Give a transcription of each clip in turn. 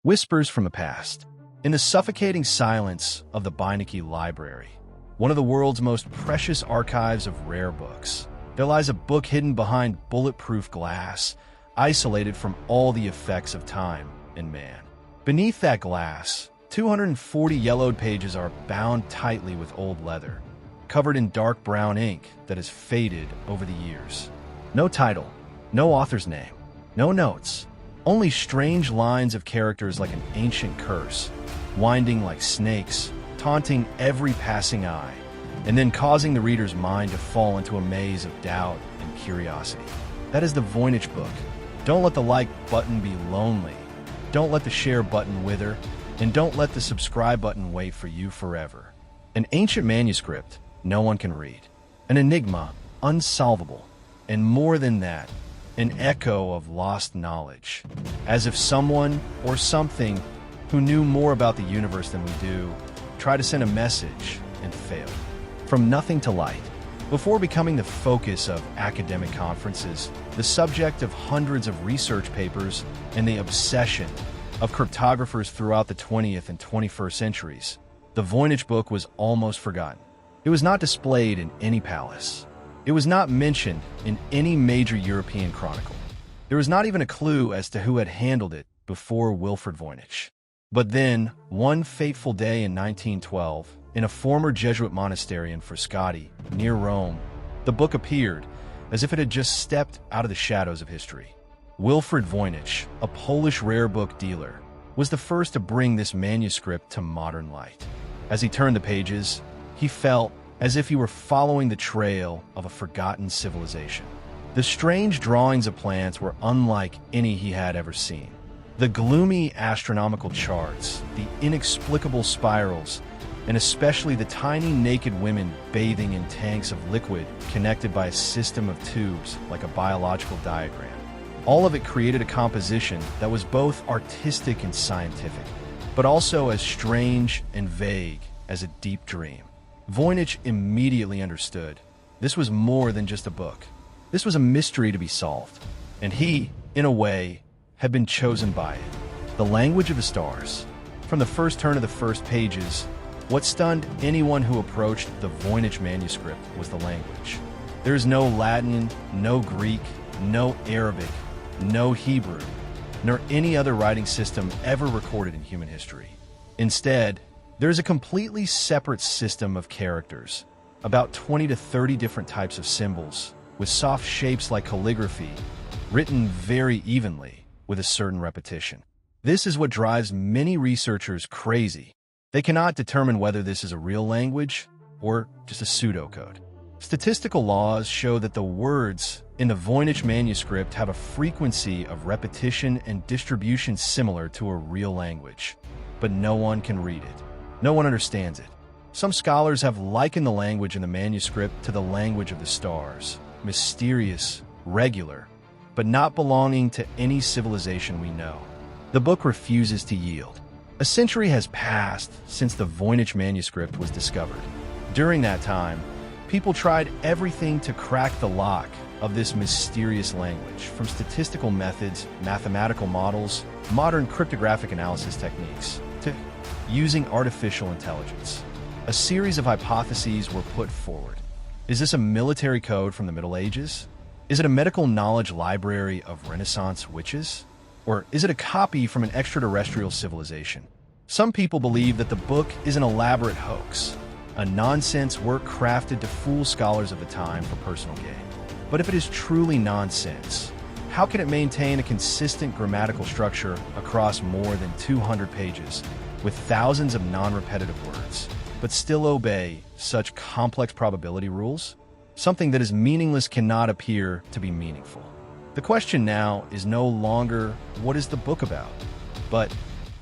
Whispers from the past. In the suffocating silence of the Voynich Library, one of the world's most precious archives of rare books, there lies a book hidden behind bulletproof glass, isolated from all the effects of time and man. Beneath that glass, 240 yellowed pages are bound tightly with old leather, covered in dark brown ink that has faded over the years. No title, no author's name, no notes, only strange lines of characters like an ancient curse, winding like snakes, taunting every passing eye, and then causing the reader's mind to fall into a maze of doubt and curiosity. That is the Voynich book. Don't let the like button be lonely. Don't let the share button wither, and don't let the subscribe button wait for you forever. An ancient manuscript no one can read. An enigma, unsolvable. And more than that, an echo of lost knowledge. As if someone or something who knew more about the universe than we do tried to send a message and failed. From nothing to light. Before becoming the focus of academic conferences, the subject of hundreds of research papers, and the obsession of cryptographers throughout the 20th and 21st centuries, the Voynich book was almost forgotten. It was not displayed in any palace. It was not mentioned in any major European chronicle. There was not even a clue as to who had handled it before Wilfred Voynich. But then, one fateful day in 1912, in a former Jesuit monastery in Frascati, near Rome, the book appeared as if it had just stepped out of the shadows of history. Wilfred Voynich, a Polish rare book dealer, was the first to bring this manuscript to modern light. As he turned the pages, he felt as if he were following the trail of a forgotten civilization. The strange drawings of plants were unlike any he had ever seen. The gloomy astronomical charts, the inexplicable spirals, and especially the tiny naked women bathing in tanks of liquid connected by a system of tubes like a biological diagram. All of it created a composition that was both artistic and scientific, but also as strange and vague as a deep dream. Voynich immediately understood. This was more than just a book. This was a mystery to be solved. And he, in a way, had been chosen by it. The language of the stars. From the first turn of the first pages, what stunned anyone who approached the Voynich manuscript was the language. There is no Latin, no Greek, no Arabic, no Hebrew, nor any other writing system ever recorded in human history. Instead, there is a completely separate system of characters, about 20 to 30 different types of symbols, with soft shapes like calligraphy, written very evenly with a certain repetition. This is what drives many researchers crazy. They cannot determine whether this is a real language or just a pseudocode. Statistical laws show that the words in the Voynich manuscript have a frequency of repetition and distribution similar to a real language, but no one can read it. No one understands it. Some scholars have likened the language in the manuscript to the language of the stars, mysterious, regular, but not belonging to any civilization we know. The book refuses to yield. A century has passed since the Voynich manuscript was discovered. During that time, people tried everything to crack the lock of this mysterious language, from statistical methods, mathematical models, modern cryptographic analysis techniques, to using artificial intelligence. A series of hypotheses were put forward. Is this a military code from the Middle Ages? Is it a medical knowledge library of Renaissance witches? Or is it a copy from an extraterrestrial civilization? Some people believe that the book is an elaborate hoax, a nonsense work crafted to fool scholars of the time for personal gain. But if it is truly nonsense, how can it maintain a consistent grammatical structure across more than 200 pages with thousands of non-repetitive words, but still obey such complex probability rules? Something that is meaningless cannot appear to be meaningful. The question now is no longer what is the book about, but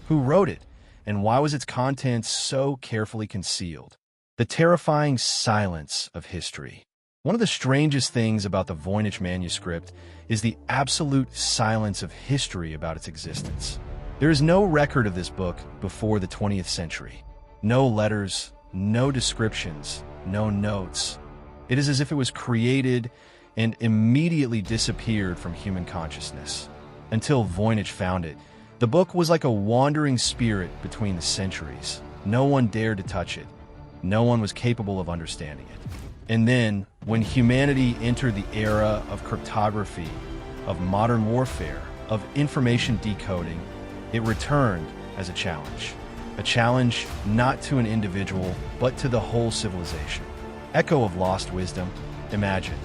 who wrote it and why was its content so carefully concealed? The terrifying silence of history. One of the strangest things about the Voynich manuscript is the absolute silence of history about its existence. There is no record of this book before the 20th century. No letters, no descriptions, no notes. It is as if it was created and immediately disappeared from human consciousness. Until Voynich found it, The book was like a wandering spirit between the centuries. No one dared to touch it. No one was capable of understanding it. And then, when humanity entered the era of cryptography, of modern warfare, of information decoding, it returned as a challenge. A challenge not to an individual, but to the whole civilization. Echo of lost wisdom. Imagine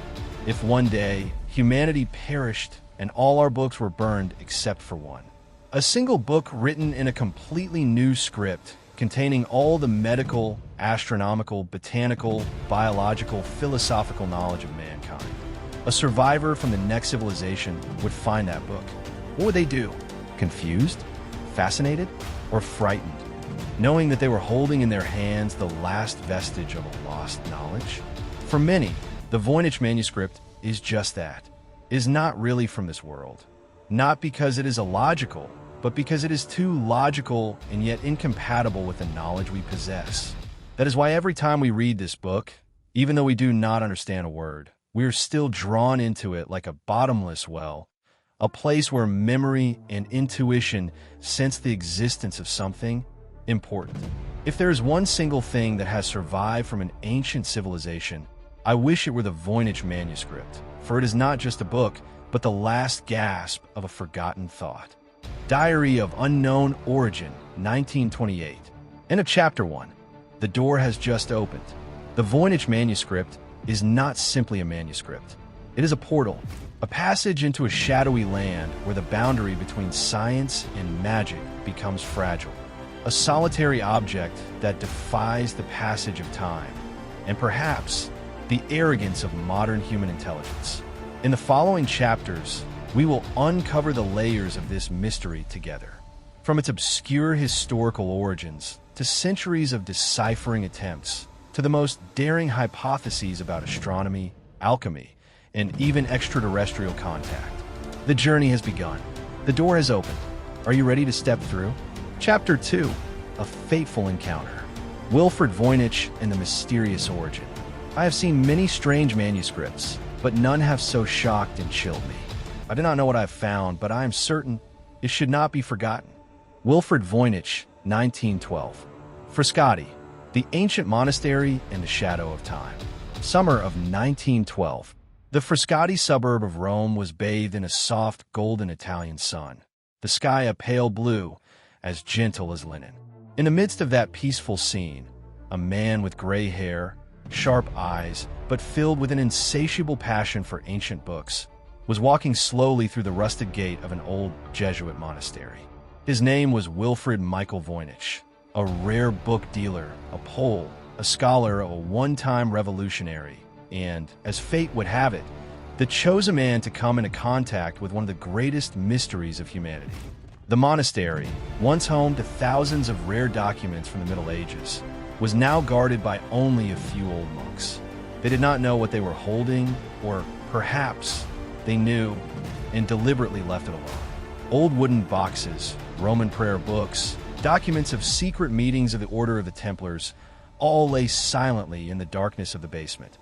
if one day humanity perished and all our books were burned except for one. A single book written in a completely new script containing all the medical, astronomical, botanical, biological, philosophical knowledge of mankind. A survivor from the next civilization would find that book. What would they do? Confused? Fascinated? Or frightened? Knowing that they were holding in their hands the last vestige of a lost knowledge? For many, the Voynich Manuscript is just that. It is not really from this world. Not because it is illogical, but because it is too logical and yet incompatible with the knowledge we possess. That is why every time we read this book, even though we do not understand a word, we are still drawn into it like a bottomless well, a place where memory and intuition sense the existence of something important. If there is one single thing that has survived from an ancient civilization, I wish it were the Voynich Manuscript, for it is not just a book, but the last gasp of a forgotten thought. Diary of Unknown Origin, 1928. End of Chapter 1. The door has just opened. The Voynich Manuscript is not simply a manuscript. It is a portal, a passage into a shadowy land where the boundary between science and magic becomes fragile. A solitary object that defies the passage of time, and perhaps the arrogance of modern human intelligence. In the following chapters, we will uncover the layers of this mystery together. From its obscure historical origins, to centuries of deciphering attempts, to the most daring hypotheses about astronomy, alchemy, and even extraterrestrial contact. The journey has begun. The door has opened. Are you ready to step through? Chapter 2, A Fateful Encounter. Wilfred Voynich and the Mysterious Origin. I have seen many strange manuscripts, but none have so shocked and chilled me. I do not know what I have found, but I am certain it should not be forgotten. Wilfred Voynich, 1912. Frascati, the ancient monastery in the shadow of time. Summer of 1912. The Frascati suburb of Rome was bathed in a soft, golden Italian sun, the sky a pale blue, as gentle as linen. In the midst of that peaceful scene, a man with gray hair, sharp eyes, but filled with an insatiable passion for ancient books, was walking slowly through the rusted gate of an old Jesuit monastery. His name was Wilfred Michael Voynich, a rare book dealer, a Pole, a scholar, a one-time revolutionary, and, as fate would have it, the chosen man to come into contact with one of the greatest mysteries of humanity. The monastery, once home to thousands of rare documents from the Middle Ages, was now guarded by only a few old monks. They did not know what they were holding, or perhaps they knew and deliberately left it alone. Old wooden boxes, Roman prayer books, documents of secret meetings of the Order of the Templars, all lay silently in the darkness of the basement,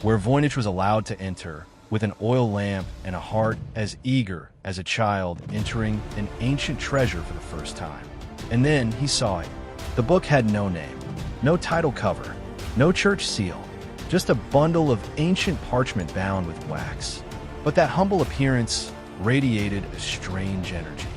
where Voynich was allowed to enter with an oil lamp and a heart as eager as a child entering an ancient treasure for the first time. And then he saw it. The book had no name, no title cover, no church seal, just a bundle of ancient parchment bound with wax. But that humble appearance radiated a strange energy.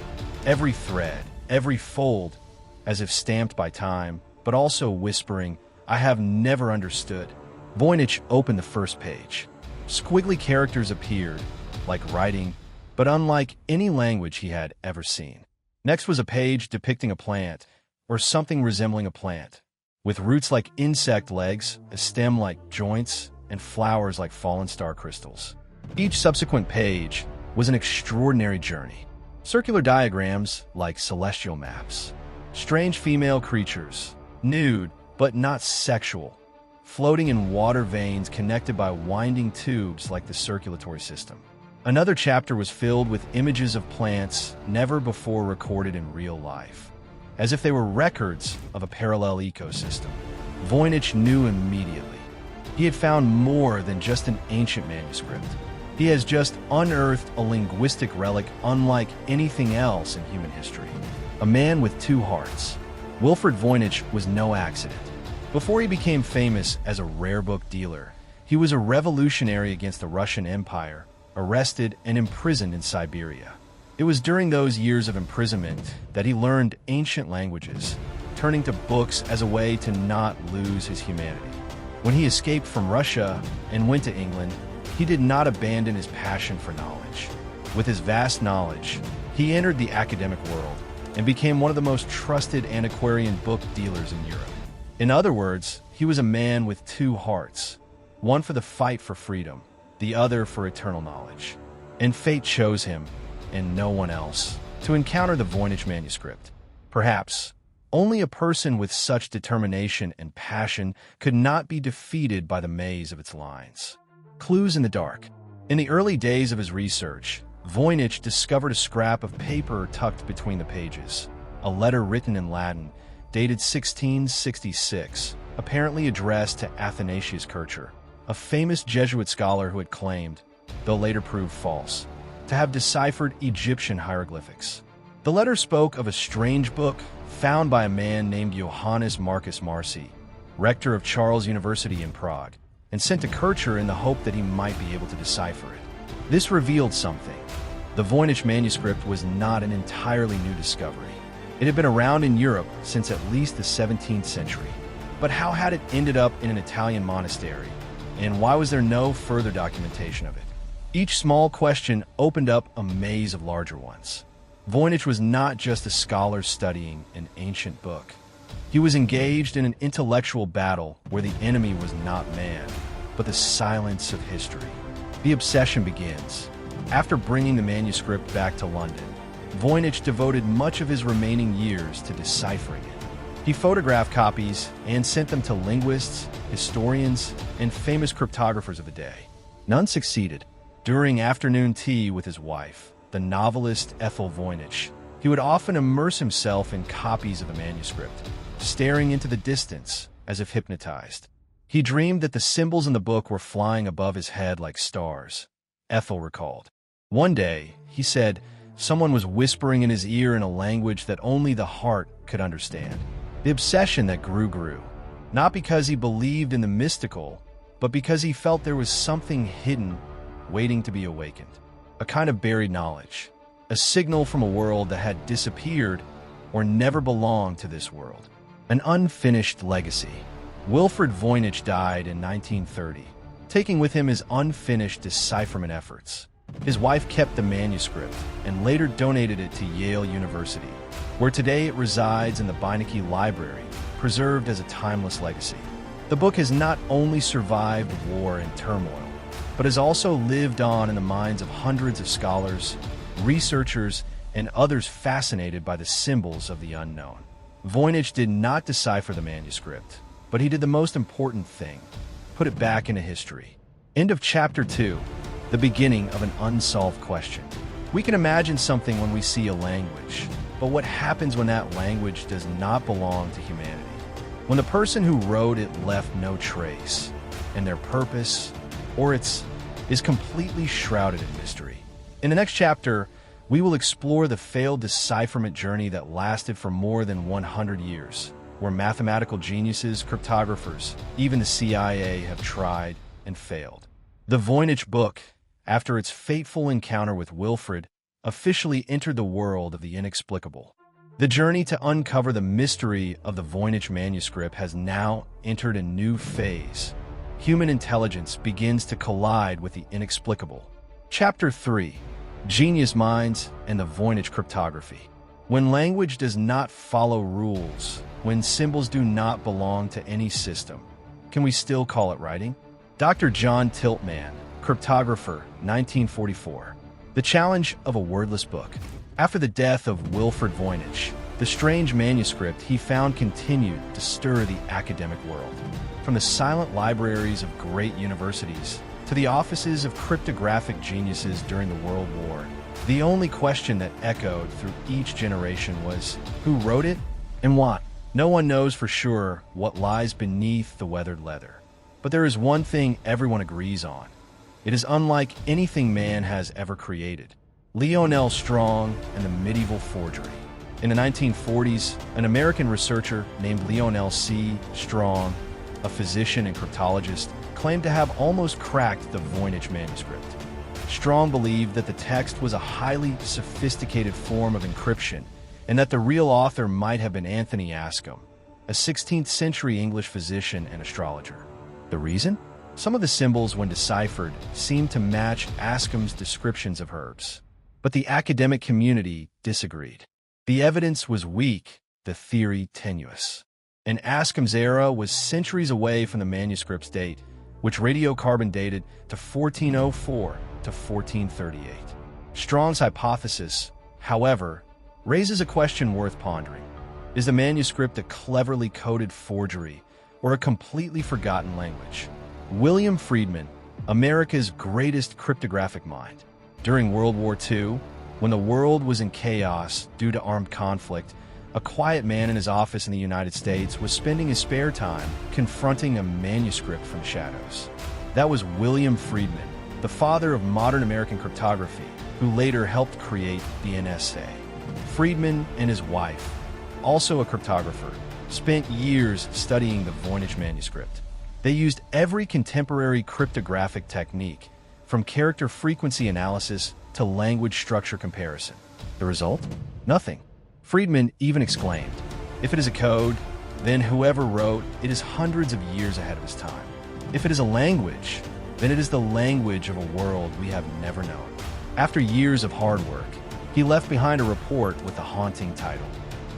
Every thread, every fold, as if stamped by time, but also whispering, "I have never understood." Voynich opened the first page. Squiggly characters appeared, like writing, but unlike any language he had ever seen. Next was a page depicting a plant, or something resembling a plant, with roots like insect legs, a stem like joints, and flowers like fallen star crystals. Each subsequent page was an extraordinary journey. Circular diagrams like celestial maps. Strange female creatures, nude but not sexual, floating in water veins connected by winding tubes like the circulatory system. Another chapter was filled with images of plants never before recorded in real life, as if they were records of a parallel ecosystem. Voynich knew immediately. He had found more than just an ancient manuscript. He has just unearthed a linguistic relic unlike anything else in human history. A man with two hearts. Wilfred Voynich was no accident. Before he became famous as a rare book dealer, he was a revolutionary against the Russian Empire, arrested and imprisoned in Siberia. It was during those years of imprisonment that he learned ancient languages, turning to books as a way to not lose his humanity. When he escaped from Russia and went to England, he did not abandon his passion for knowledge. With his vast knowledge, he entered the academic world and became one of the most trusted antiquarian book dealers in Europe. In other words, he was a man with two hearts, one for the fight for freedom, the other for eternal knowledge. And fate chose him, and no one else, to encounter the Voynich Manuscript. Perhaps only a person with such determination and passion could not be defeated by the maze of its lines. Clues in the dark. In the early days of his research, Voynich discovered a scrap of paper tucked between the pages, a letter written in Latin, dated 1666, apparently addressed to Athanasius Kircher, a famous Jesuit scholar who had claimed, though later proved false, to have deciphered Egyptian hieroglyphics. The letter spoke of a strange book found by a man named Johannes Marcus Marci, rector of Charles University in Prague, and sent to Kircher in the hope that he might be able to decipher it. This revealed something. The Voynich manuscript was not an entirely new discovery. It had been around in Europe since at least the 17th century. But how had it ended up in an Italian monastery? And why was there no further documentation of it? Each small question opened up a maze of larger ones. Voynich was not just a scholar studying an ancient book. He was engaged in an intellectual battle where the enemy was not man, but the silence of history. The obsession begins. After bringing the manuscript back to London, Voynich devoted much of his remaining years to deciphering it. He photographed copies and sent them to linguists, historians, and famous cryptographers of the day. None succeeded. During afternoon tea with his wife, the novelist Ethel Voynich, he would often immerse himself in copies of the manuscript, staring into the distance as if hypnotized. He dreamed that the symbols in the book were flying above his head like stars, Ethel recalled. One day, he said, someone was whispering in his ear in a language that only the heart could understand. The obsession that grew, not because he believed in the mystical, but because he felt there was something hidden waiting to be awakened. A kind of buried knowledge, a signal from a world that had disappeared or never belonged to this world. An unfinished legacy. Wilfred Voynich died in 1930, taking with him his unfinished decipherment efforts. His wife kept the manuscript and later donated it to Yale University, where today it resides in the Voynich Library, preserved as a timeless legacy. The book has not only survived war and turmoil, but has also lived on in the minds of hundreds of scholars, researchers, and others fascinated by the symbols of the unknown. Voynich did not decipher the manuscript, but he did the most important thing: put it back into history. End of Chapter 2. The beginning of an unsolved question. We can imagine something when we see a language, but what happens when that language does not belong to humanity? When the person who wrote it left no trace, and their purpose, or its, is completely shrouded in mystery. In the next chapter, we will explore the failed decipherment journey that lasted for more than 100 years, where mathematical geniuses, cryptographers, even the CIA have tried and failed. The Voynich book, after its fateful encounter with Wilfred, officially entered the world of the inexplicable. The journey to uncover the mystery of the Voynich manuscript has now entered a new phase. Human intelligence begins to collide with the inexplicable. Chapter 3. Genius Minds and the Voynich Cryptography. When language does not follow rules, when symbols do not belong to any system, can we still call it writing? Dr. John Tiltman, cryptographer, 1944. The challenge of a wordless book. After the death of Wilfred Voynich, the strange manuscript he found continued to stir the academic world. From the silent libraries of great universities to the offices of cryptographic geniuses during the World War, the only question that echoed through each generation was, who wrote it and why? No one knows for sure what lies beneath the weathered leather. But there is one thing everyone agrees on. It is unlike anything man has ever created. Lionel Strong and the medieval forgery. In the 1940s, an American researcher named Lionel C. Strong, a physician and cryptologist, claimed to have almost cracked the Voynich Manuscript. Strong believed that the text was a highly sophisticated form of encryption and that the real author might have been Anthony Ascom, a 16th-century English physician and astrologer. The reason? Some of the symbols, when deciphered, seemed to match Ascom's descriptions of herbs. But the academic community disagreed. The evidence was weak, the theory tenuous. And Ascom's era was centuries away from the manuscript's date, which radiocarbon dated to 1404 to 1438. Strong's hypothesis, however, raises a question worth pondering. Is the manuscript a cleverly coded forgery or a completely forgotten language? William Friedman, America's greatest cryptographic mind. During World War II, when the world was in chaos due to armed conflict, a quiet man in his office in the United States was spending his spare time confronting a manuscript from the shadows. That was William Friedman, the father of modern American cryptography, who later helped create the NSA. Friedman and his wife, also a cryptographer, spent years studying the Voynich Manuscript. They used every contemporary cryptographic technique, from character frequency analysis to language structure comparison. The result? Nothing. Friedman even exclaimed, "If it is a code, then whoever wrote it is hundreds of years ahead of his time. If it is a language, then it is the language of a world we have never known." After years of hard work, he left behind a report with the haunting title,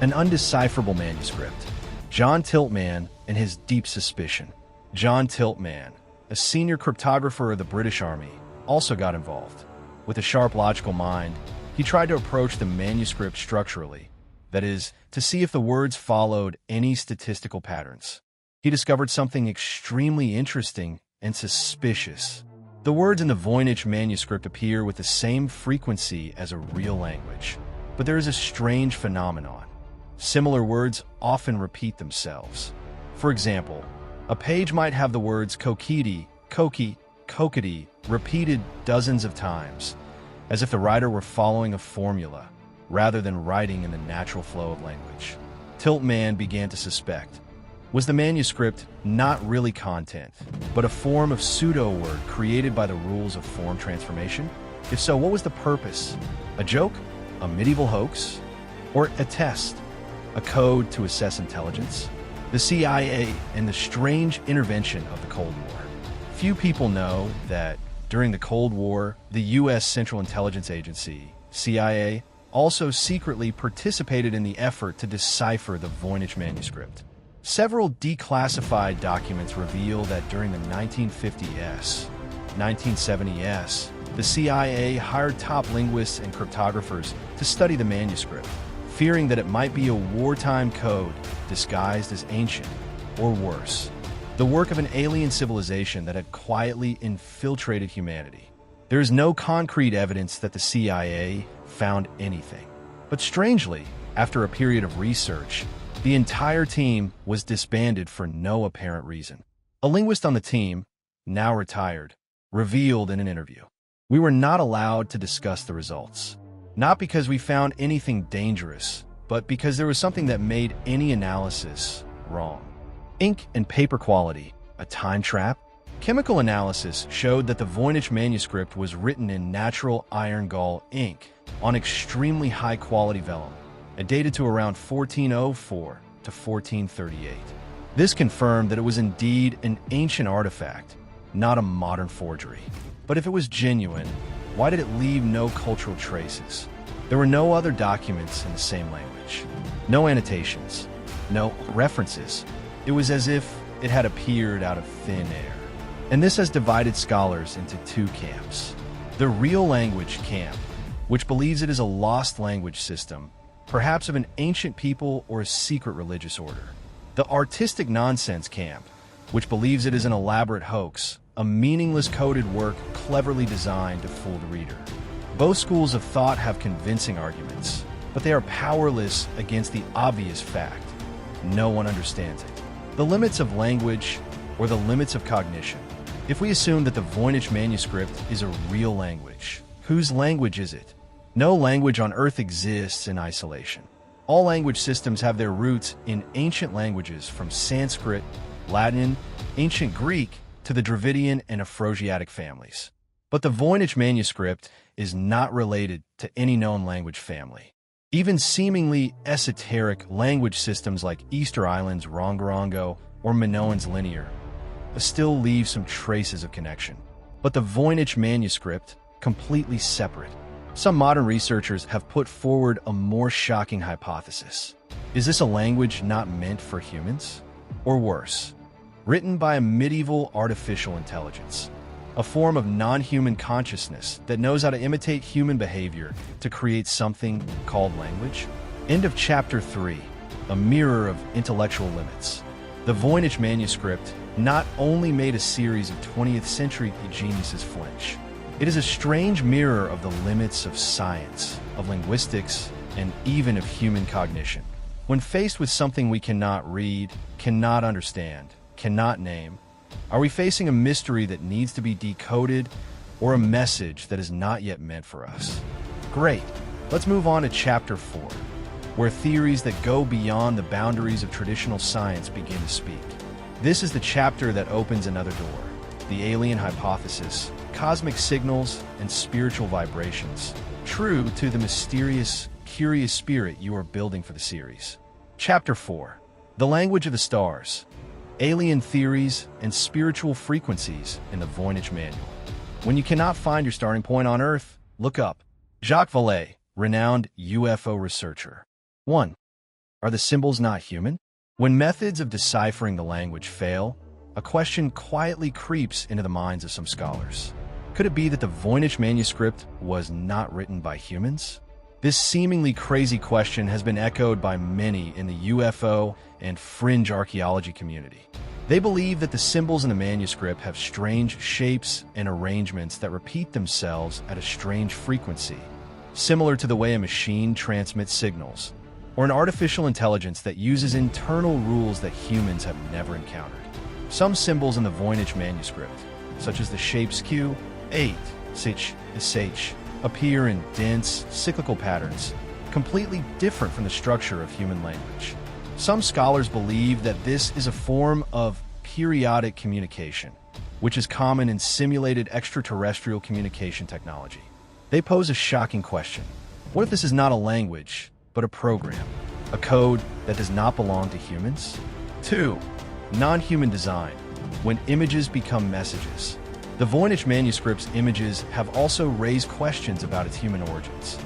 An Undecipherable Manuscript. John Tiltman and His Deep Suspicion. John Tiltman, a senior cryptographer of the British Army, also got involved. With a sharp logical mind, he tried to approach the manuscript structurally, that is, to see if the words followed any statistical patterns. He discovered something extremely interesting and suspicious. The words in the Voynich Manuscript appear with the same frequency as a real language, but there is a strange phenomenon. Similar words often repeat themselves. For example, a page might have the words kokiti, koki, kokiti repeated dozens of times, as if the writer were following a formula, rather than writing in the natural flow of language. Tiltman began to suspect. Was the manuscript not really content, but a form of pseudo-word created by the rules of form transformation? If so, what was the purpose? A joke? A medieval hoax? Or a test? A code to assess intelligence? The CIA and the strange intervention of the Cold War. Few people know that during the Cold War, the U.S. Central Intelligence Agency, CIA, also secretly participated in the effort to decipher the Voynich Manuscript. Several declassified documents reveal that during the 1950s, 1970s, the CIA hired top linguists and cryptographers to study the manuscript, fearing that it might be a wartime code disguised as ancient, or worse, the work of an alien civilization that had quietly infiltrated humanity. There is no concrete evidence that the CIA found anything. But strangely, after a period of research, the entire team was disbanded for no apparent reason. A linguist on the team, now retired, revealed in an interview, "We were not allowed to discuss the results. Not because we found anything dangerous, but because there was something that made any analysis wrong. Ink and paper quality, a time trap? Chemical analysis showed that the Voynich Manuscript was written in natural iron gall ink on extremely high-quality vellum and dated to around 1404 to 1438. This confirmed that it was indeed an ancient artifact, not a modern forgery. But if it was genuine, why did it leave no cultural traces? There were no other documents in the same language. No annotations. No references. It was as if it had appeared out of thin air. And this has divided scholars into two camps. The real language camp, which believes it is a lost language system, perhaps of an ancient people or a secret religious order. The artistic nonsense camp, which believes it is an elaborate hoax, a meaningless coded work cleverly designed to fool the reader. Both schools of thought have convincing arguments, but they are powerless against the obvious fact. No one understands it. The limits of language or the limits of cognition. If we assume that the Voynich Manuscript is a real language, whose language is it? No language on Earth exists in isolation. All language systems have their roots in ancient languages from Sanskrit, Latin, ancient Greek, to the Dravidian and Afroasiatic families. But the Voynich Manuscript is not related to any known language family. Even seemingly esoteric language systems like Easter Island's Rongorongo or Minoan's Linear still leave some traces of connection. But the Voynich Manuscript, completely separate. Some modern researchers have put forward a more shocking hypothesis. Is this a language not meant for humans? Or worse, written by a medieval artificial intelligence, a form of non-human consciousness that knows how to imitate human behavior to create something called language? End of Chapter 3, a mirror of intellectual limits. The Voynich Manuscript not only made a series of 20th century geniuses flinch, it is a strange mirror of the limits of science, of linguistics, and even of human cognition. When faced with something we cannot read, cannot understand, cannot name, are we facing a mystery that needs to be decoded or a message that is not yet meant for us? Great. Let's move on to Chapter 4, where theories that go beyond the boundaries of traditional science begin to speak. This is the chapter that opens another door, the alien hypothesis, cosmic signals, and spiritual vibrations, true to the mysterious, curious spirit you are building for the series. Chapter 4, the language of the stars, alien theories, and spiritual frequencies in the Voynich Manual. When you cannot find your starting point on Earth, look up. Jacques Vallée, renowned UFO researcher. 1. Are the symbols not human? When methods of deciphering the language fail, a question quietly creeps into the minds of some scholars. Could it be that the Voynich Manuscript was not written by humans? This seemingly crazy question has been echoed by many in the UFO and fringe archaeology community. They believe that the symbols in the manuscript have strange shapes and arrangements that repeat themselves at a strange frequency, similar to the way a machine transmits signals, or an artificial intelligence that uses internal rules that humans have never encountered. Some symbols in the Voynich Manuscript, such as the shapes Q, 8, SH, SH, appear in dense, cyclical patterns, completely different from the structure of human language. Some scholars believe that this is a form of periodic communication, which is common in simulated extraterrestrial communication technology. They pose a shocking question. What if this is not a language, but a program, a code that does not belong to humans? 2. Non-human design, when images become messages. The Voynich Manuscript's images have also raised questions about its human origins.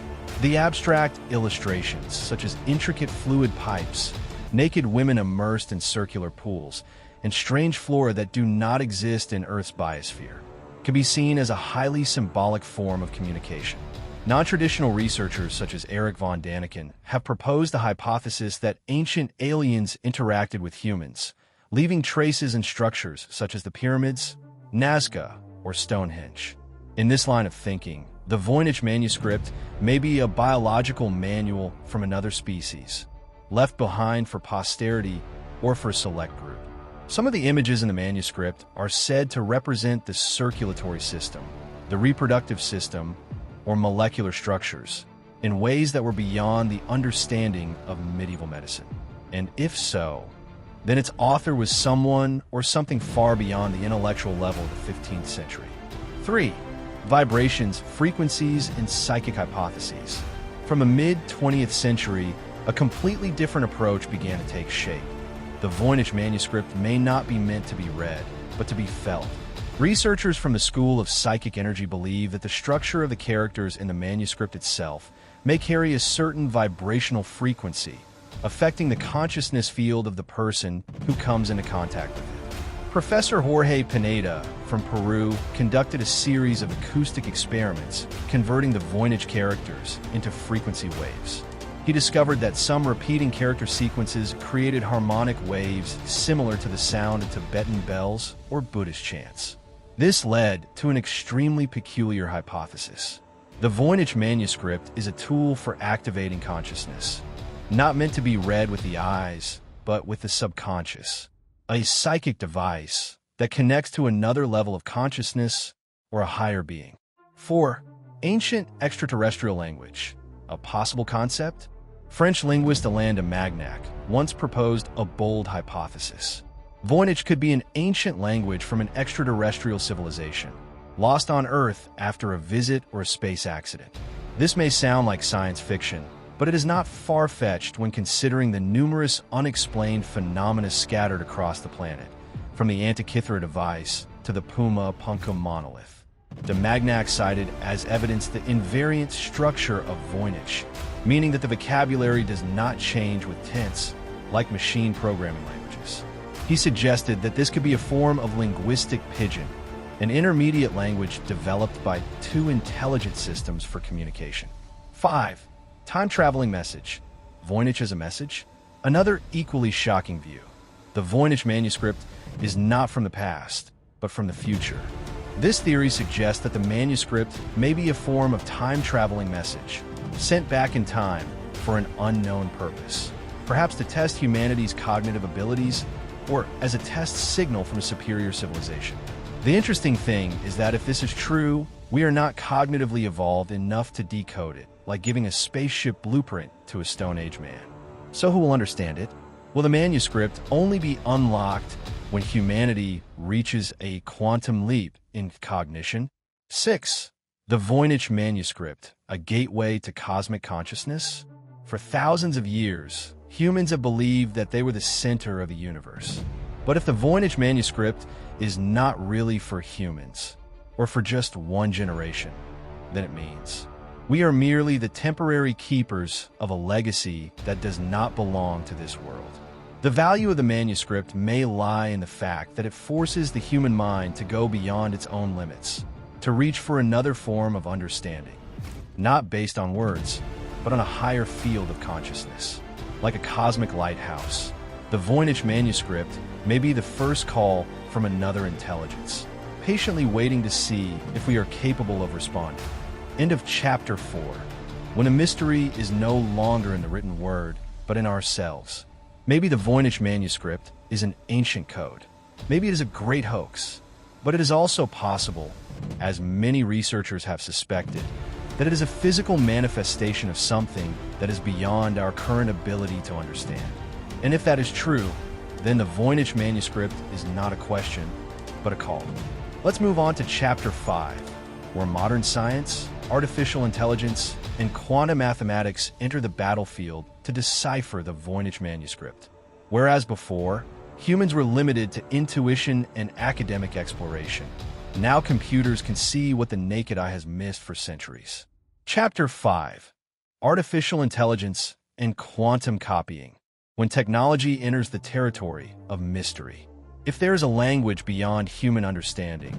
The abstract illustrations, such as intricate fluid pipes, naked women immersed in circular pools, and strange flora that do not exist in Earth's biosphere, can be seen as a highly symbolic form of communication. Non-traditional researchers such as Eric von Daniken have proposed the hypothesis that ancient aliens interacted with humans, leaving traces in structures such as the pyramids, Nazca, or Stonehenge. In this line of thinking, the Voynich Manuscript may be a biological manual from another species, left behind for posterity or for a select group. Some of the images in the manuscript are said to represent the circulatory system, the reproductive system, or molecular structures, in ways that were beyond the understanding of medieval medicine. And if so, then its author was someone or something far beyond the intellectual level of the 15th century. 3. Vibrations, frequencies, and psychic hypotheses. From the mid-20th century, a completely different approach began to take shape. The Voynich Manuscript may not be meant to be read, but to be felt. Researchers from the School of Psychic Energy believe that the structure of the characters in the manuscript itself may carry a certain vibrational frequency, affecting the consciousness field of the person who comes into contact with it. Professor Jorge Pineda from Peru conducted a series of acoustic experiments converting the Voynich characters into frequency waves. He discovered that some repeating character sequences created harmonic waves similar to the sound of Tibetan bells or Buddhist chants. This led to an extremely peculiar hypothesis. The Voynich Manuscript is a tool for activating consciousness, not meant to be read with the eyes, but with the subconscious. A psychic device, that connects to another level of consciousness or a higher being. 4. Ancient extraterrestrial language. A possible concept? French linguist Alain de Magnac once proposed a bold hypothesis. Voynich could be an ancient language from an extraterrestrial civilization, lost on Earth after a visit or a space accident. This may sound like science fiction, but it is not far-fetched when considering the numerous unexplained phenomena scattered across the planet, from the Antikythera device to the Puma Punkum monolith. De Magnac cited as evidence the invariant structure of Voynich, meaning that the vocabulary does not change with tense, like machine programming languages. He suggested that this could be a form of linguistic pidgin, an intermediate language developed by two intelligent systems for communication. 5. Time-traveling message. Voynich as a message? Another equally shocking view. The Voynich manuscript is not from the past, but from the future. This theory suggests that the manuscript may be a form of time-traveling message, sent back in time for an unknown purpose, perhaps to test humanity's cognitive abilities or as a test signal from a superior civilization. The interesting thing is that if this is true, we are not cognitively evolved enough to decode it, like giving a spaceship blueprint to a Stone Age man. So who will understand it? Will the manuscript only be unlocked when humanity reaches a quantum leap in cognition? 6. The Voynich Manuscript, a gateway to cosmic consciousness? For thousands of years, humans have believed that they were the center of the universe. But if the Voynich Manuscript is not really for humans, or for just one generation, then it means we are merely the temporary keepers of a legacy that does not belong to this world. The value of the manuscript may lie in the fact that it forces the human mind to go beyond its own limits, to reach for another form of understanding, not based on words, but on a higher field of consciousness, like a cosmic lighthouse. The Voynich Manuscript may be the first call from another intelligence, patiently waiting to see if we are capable of responding. End of Chapter 4. When a mystery is no longer in the written word, but in ourselves. Maybe the Voynich Manuscript is an ancient code. Maybe it is a great hoax. But it is also possible, as many researchers have suspected, that it is a physical manifestation of something that is beyond our current ability to understand. And if that is true, then the Voynich Manuscript is not a question, but a call. Let's move on to Chapter 5, where modern science, artificial intelligence, and quantum mathematics enter the battlefield to decipher the Voynich Manuscript. Whereas before, humans were limited to intuition and academic exploration, now computers can see what the naked eye has missed for centuries. Chapter 5. Artificial Intelligence and Quantum Copying. When technology enters the territory of mystery. If there is a language beyond human understanding,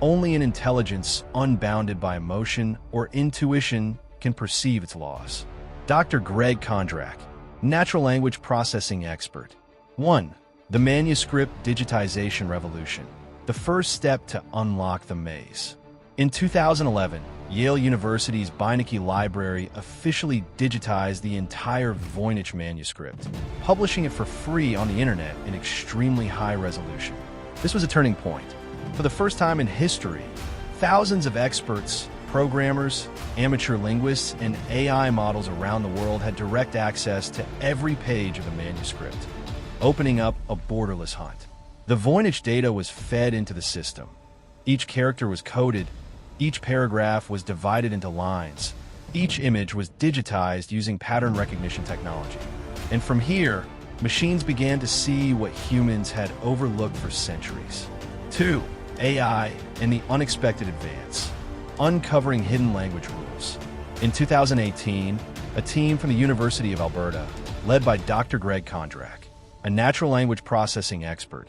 only an intelligence unbounded by emotion or intuition can perceive its laws. Dr. Greg Kondrak, natural language processing expert. 1. The manuscript digitization revolution. The first step to unlock the maze. In 2011, Yale University's Voynich Library officially digitized the entire Voynich manuscript, publishing it for free on the internet in extremely high resolution. This was a turning point. For the first time in history, thousands of experts, programmers, amateur linguists, and AI models around the world had direct access to every page of the manuscript, opening up a borderless hunt. The Voynich data was fed into the system. Each character was coded, each paragraph was divided into lines, each image was digitized using pattern recognition technology. And from here, machines began to see what humans had overlooked for centuries. 2. AI and the unexpected advance. Uncovering hidden language rules. In 2018, a team from the University of Alberta, led by Dr. Greg Kondrak, a natural language processing expert,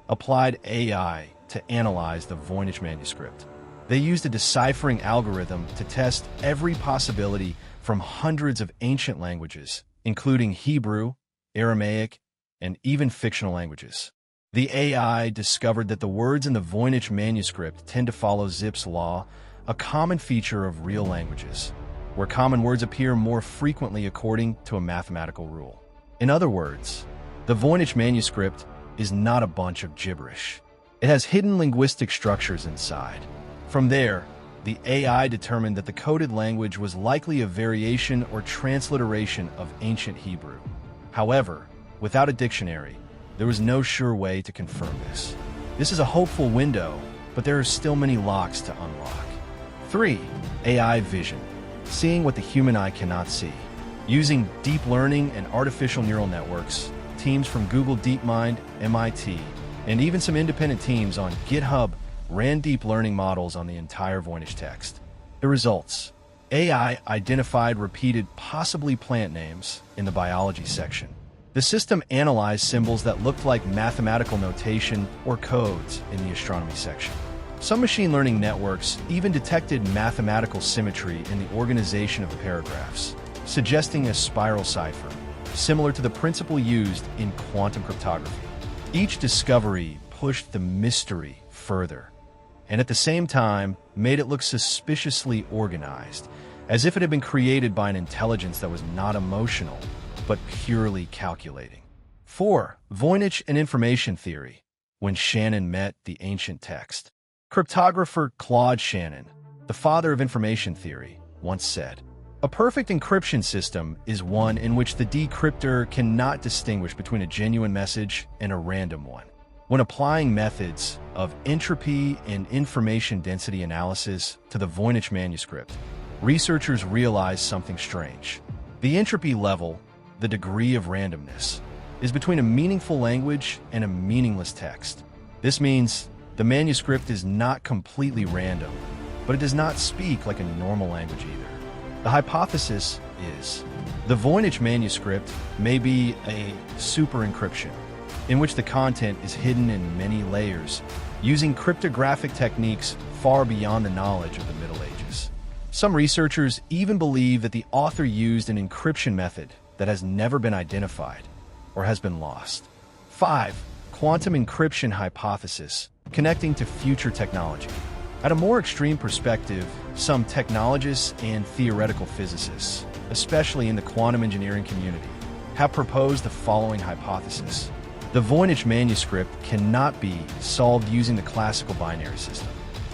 applied AI to analyze the Voynich manuscript. They used a deciphering algorithm to test every possibility from hundreds of ancient languages, including Hebrew, Aramaic, and even fictional languages. The AI discovered that the words in the Voynich manuscript tend to follow Zipf's law, a common feature of real languages, where common words appear more frequently according to a mathematical rule. In other words, the Voynich manuscript is not a bunch of gibberish. It has hidden linguistic structures inside. From there, the AI determined that the coded language was likely a variation or transliteration of ancient Hebrew. However, without a dictionary, there was no sure way to confirm this. This is a hopeful window, but there are still many locks to unlock. 3. AI vision. Seeing what the human eye cannot see. Using deep learning and artificial neural networks, teams from Google DeepMind, MIT, and even some independent teams on GitHub ran deep learning models on the entire Voynich text. The results: AI identified repeated, possibly plant names in the biology section. The system analyzed symbols that looked like mathematical notation or codes in the astronomy section. Some machine learning networks even detected mathematical symmetry in the organization of the paragraphs, suggesting a spiral cipher, similar to the principle used in quantum cryptography. Each discovery pushed the mystery further, and at the same time made it look suspiciously organized, as if it had been created by an intelligence that was not emotional, but purely calculating. 4. Voynich and information theory. When Shannon met the ancient text. Cryptographer Claude Shannon, the father of information theory, once said, "A perfect encryption system is one in which the decryptor cannot distinguish between a genuine message and a random one." When applying methods of entropy and information density analysis to the Voynich Manuscript, researchers realized something strange. The entropy level, the degree of randomness, is between a meaningful language and a meaningless text. This means the manuscript is not completely random, but it does not speak like a normal language either. The hypothesis is the Voynich manuscript may be a super encryption, in which the content is hidden in many layers, using cryptographic techniques far beyond the knowledge of the Middle Ages. Some researchers even believe that the author used an encryption method that has never been identified or has been lost. 5. Quantum encryption hypothesis, connecting to future technology. At a more extreme perspective, some technologists and theoretical physicists, especially in the quantum engineering community, have proposed the following hypothesis. The Voynich manuscript cannot be solved using the classical binary system.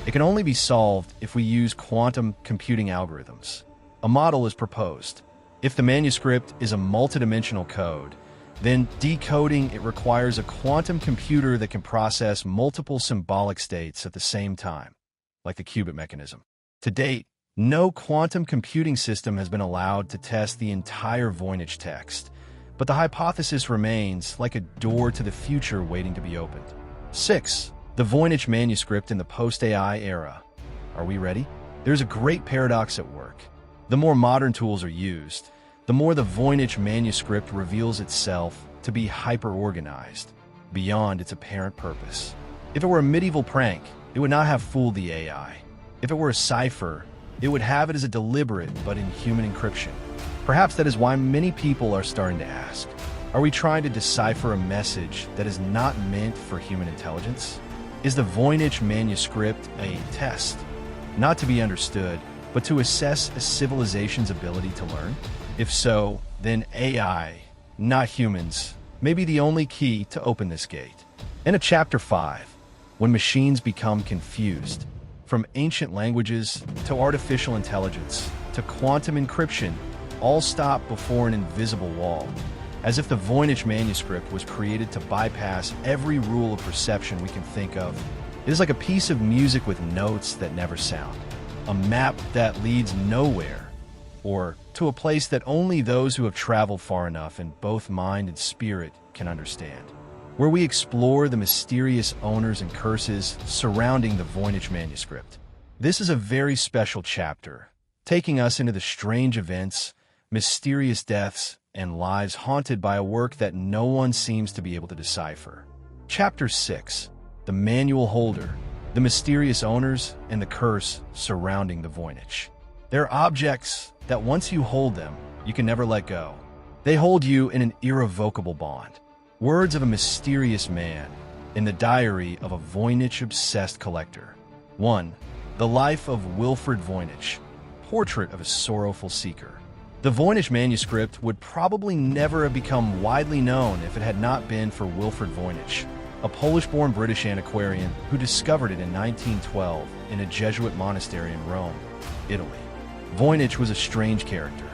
It can only be solved if we use quantum computing algorithms. A model is proposed. If the manuscript is a multidimensional code, then decoding it requires a quantum computer that can process multiple symbolic states at the same time, like the qubit mechanism. To date, no quantum computing system has been allowed to test the entire Voynich text, but the hypothesis remains like a door to the future waiting to be opened. 6. The Voynich manuscript in the post-AI era. Are we ready? There's a great paradox at work. The more modern tools are used, the more the Voynich manuscript reveals itself to be hyper-organized, beyond its apparent purpose. If it were a medieval prank, it would not have fooled the AI. If it were a cipher, it would have it as a deliberate but inhuman encryption. Perhaps that is why many people are starting to ask, are we trying to decipher a message that is not meant for human intelligence? Is the Voynich manuscript a test, not to be understood, but to assess a civilization's ability to learn? If so, then AI, not humans, may be the only key to open this gate. And Chapter 5, when machines become confused. From ancient languages to artificial intelligence to quantum encryption, all stop before an invisible wall, as if the Voynich manuscript was created to bypass every rule of perception we can think of. It is like a piece of music with notes that never sound, a map that leads nowhere, or to a place that only those who have traveled far enough in both mind and spirit can understand, where we explore the mysterious owners and curses surrounding the Voynich manuscript. This is a very special chapter, taking us into the strange events, mysterious deaths, and lives haunted by a work that no one seems to be able to decipher. Chapter 6, the manual holder, the mysterious owners, and the curse surrounding the Voynich. They're objects that once you hold them, you can never let go. They hold you in an irrevocable bond. Words of a mysterious man in the diary of a Voynich-obsessed collector. 1. The life of Wilfred Voynich, portrait of a sorrowful seeker. The Voynich manuscript would probably never have become widely known if it had not been for Wilfred Voynich, a Polish-born British antiquarian who discovered it in 1912 in a Jesuit monastery in Rome, Italy. Voynich was a strange character.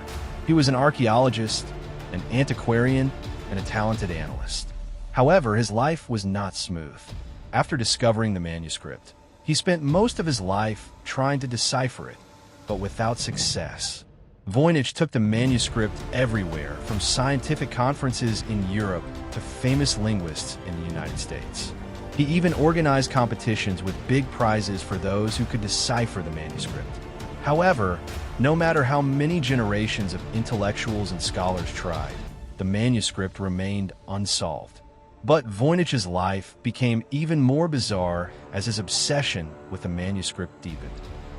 He was an archaeologist, an antiquarian, and a talented analyst. However, his life was not smooth. After discovering the manuscript, he spent most of his life trying to decipher it, but without success. Voynich took the manuscript everywhere, from scientific conferences in Europe to famous linguists in the United States. He even organized competitions with big prizes for those who could decipher the manuscript. However, no matter how many generations of intellectuals and scholars tried, the manuscript remained unsolved. But Voynich's life became even more bizarre as his obsession with the manuscript deepened.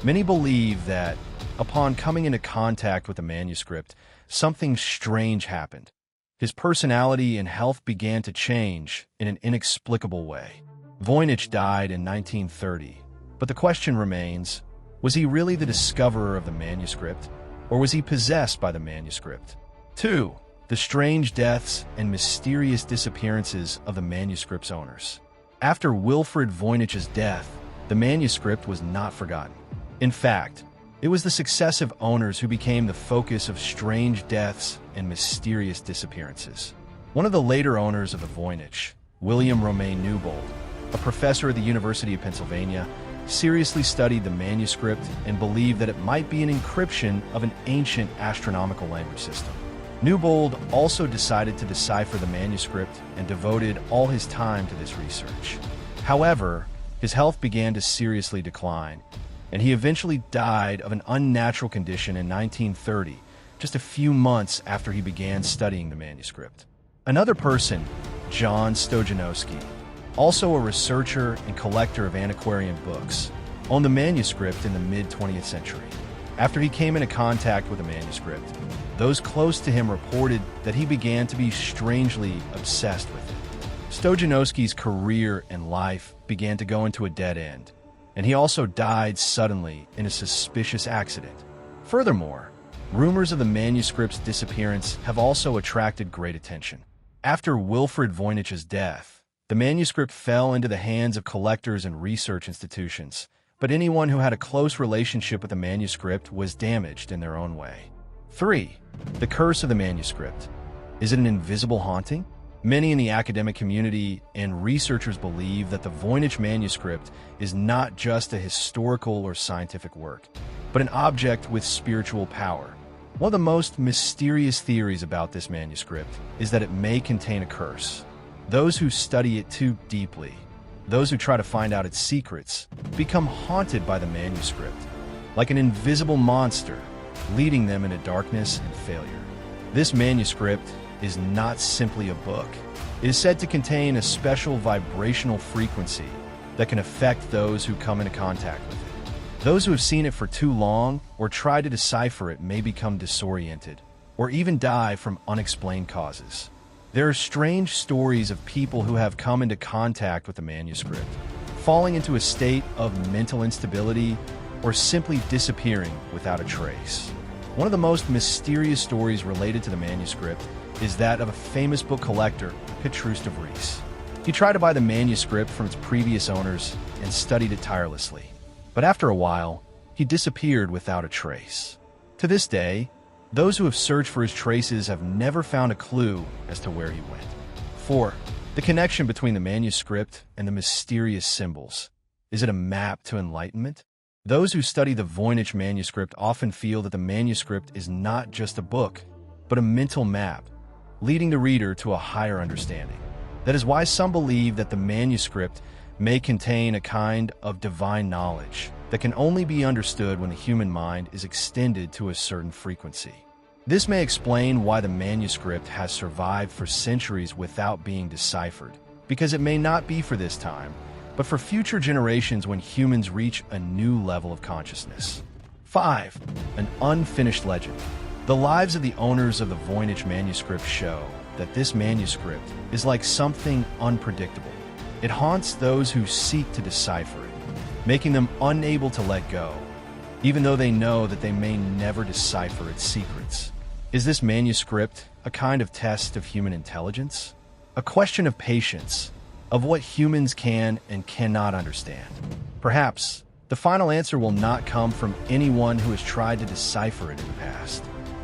Many believe that, upon coming into contact with the manuscript, something strange happened. His personality and health began to change in an inexplicable way. Voynich died in 1930, but the question remains, was he really the discoverer of the manuscript, or was he possessed by the manuscript? 2. The strange deaths and mysterious disappearances of the manuscript's owners. After Wilfrid Voynich's death, the manuscript was not forgotten. In fact, it was the successive owners who became the focus of strange deaths and mysterious disappearances. One of the later owners of the Voynich, William Romain Newbold, a professor at the University of Pennsylvania, seriously studied the manuscript and believed that it might be an encryption of an ancient astronomical language system. Newbold also decided to decipher the manuscript and devoted all his time to this research. However, his health began to seriously decline, and he eventually died of an unnatural condition in 1930, just a few months after he began studying the manuscript. Another person, John Stojanowski, also a researcher and collector of antiquarian books, owned the manuscript in the mid-20th century. After he came into contact with the manuscript, those close to him reported that he began to be strangely obsessed with it. Stojanowski's career and life began to go into a dead end, and he also died suddenly in a suspicious accident. Furthermore, rumors of the manuscript's disappearance have also attracted great attention. After Wilfrid Voynich's death, the manuscript fell into the hands of collectors and research institutions, but anyone who had a close relationship with the manuscript was damaged in their own way. 3. The curse of the manuscript. Is it an invisible haunting? Many in the academic community and researchers believe that the Voynich manuscript is not just a historical or scientific work, but an object with spiritual power. One of the most mysterious theories about this manuscript is that it may contain a curse. Those who study it too deeply, those who try to find out its secrets, become haunted by the manuscript, like an invisible monster, leading them into darkness and failure. This manuscript is not simply a book. It is said to contain a special vibrational frequency that can affect those who come into contact with it. Those who have seen it for too long or try to decipher it may become disoriented or even die from unexplained causes. There are strange stories of people who have come into contact with the manuscript, falling into a state of mental instability or simply disappearing without a trace. One of the most mysterious stories related to the manuscript is that of a famous book collector, Petrus de Vries. He tried to buy the manuscript from its previous owners and studied it tirelessly. But after a while, he disappeared without a trace. To this day, those who have searched for his traces have never found a clue as to where he went. 4. The connection between the manuscript and the mysterious symbols. Is it a map to enlightenment? Those who study the Voynich manuscript often feel that the manuscript is not just a book, but a mental map, leading the reader to a higher understanding. That is why some believe that the manuscript may contain a kind of divine knowledge that can only be understood when the human mind is extended to a certain frequency. This may explain why the manuscript has survived for centuries without being deciphered, because it may not be for this time, but for future generations when humans reach a new level of consciousness. 5. An unfinished legend. The lives of the owners of the Voynich manuscript show that this manuscript is like something unpredictable. It haunts those who seek to decipher it, making them unable to let go, even though they know that they may never decipher its secrets. Is this manuscript a kind of test of human intelligence? A question of patience, of what humans can and cannot understand. Perhaps the final answer will not come from anyone who has tried to decipher it in the past.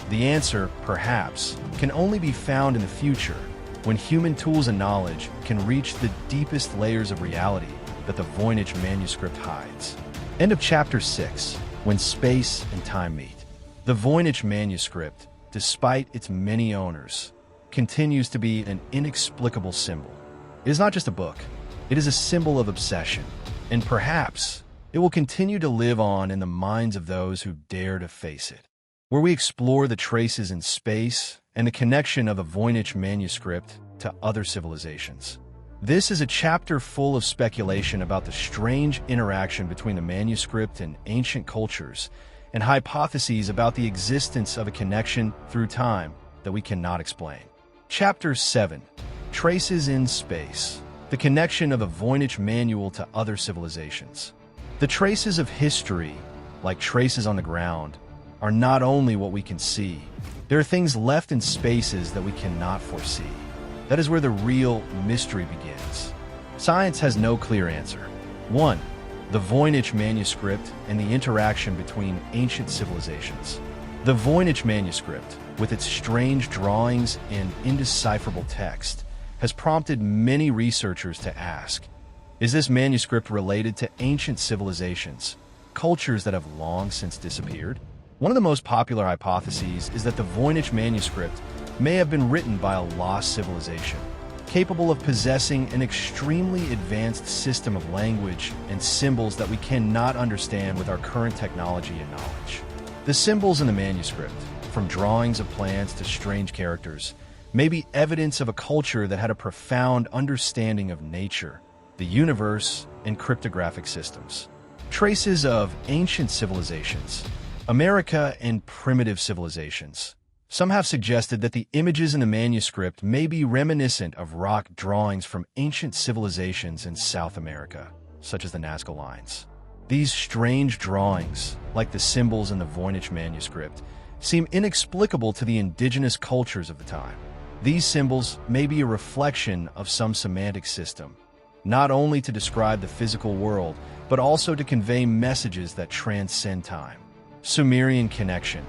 The answer, perhaps, can only be found in the future, when human tools and knowledge can reach the deepest layers of reality that the Voynich Manuscript hides. End of Chapter 6, When Space and Time Meet. The Voynich Manuscript, despite its many owners, continues to be an inexplicable symbol. It is not just a book, it is a symbol of obsession, and perhaps it will continue to live on in the minds of those who dare to face it. Where we explore the traces in space and the connection of the Voynich Manuscript to other civilizations. This is a chapter full of speculation about the strange interaction between the manuscript and ancient cultures, and hypotheses about the existence of a connection through time that we cannot explain. Chapter 7. Traces in Space. The connection of the Voynich Manual to other civilizations. The traces of history, like traces on the ground, are not only what we can see. There are things left in spaces that we cannot foresee. That is where the real mystery begins. Science has no clear answer. 1. The Voynich Manuscript and the interaction between ancient civilizations. The Voynich Manuscript, with its strange drawings and indecipherable text, has prompted many researchers to ask, is this manuscript related to ancient civilizations, cultures that have long since disappeared? One of the most popular hypotheses is that the Voynich Manuscript may have been written by a lost civilization, capable of possessing an extremely advanced system of language and symbols that we cannot understand with our current technology and knowledge. The symbols in the manuscript, from drawings of plants to strange characters, may be evidence of a culture that had a profound understanding of nature, the universe, and cryptographic systems. Traces of ancient civilizations. America and primitive civilizations. Some have suggested that the images in the manuscript may be reminiscent of rock drawings from ancient civilizations in South America, such as the Nazca lines. These strange drawings, like the symbols in the Voynich Manuscript, seem inexplicable to the indigenous cultures of the time. These symbols may be a reflection of some semantic system, not only to describe the physical world, but also to convey messages that transcend time. Sumerian connection.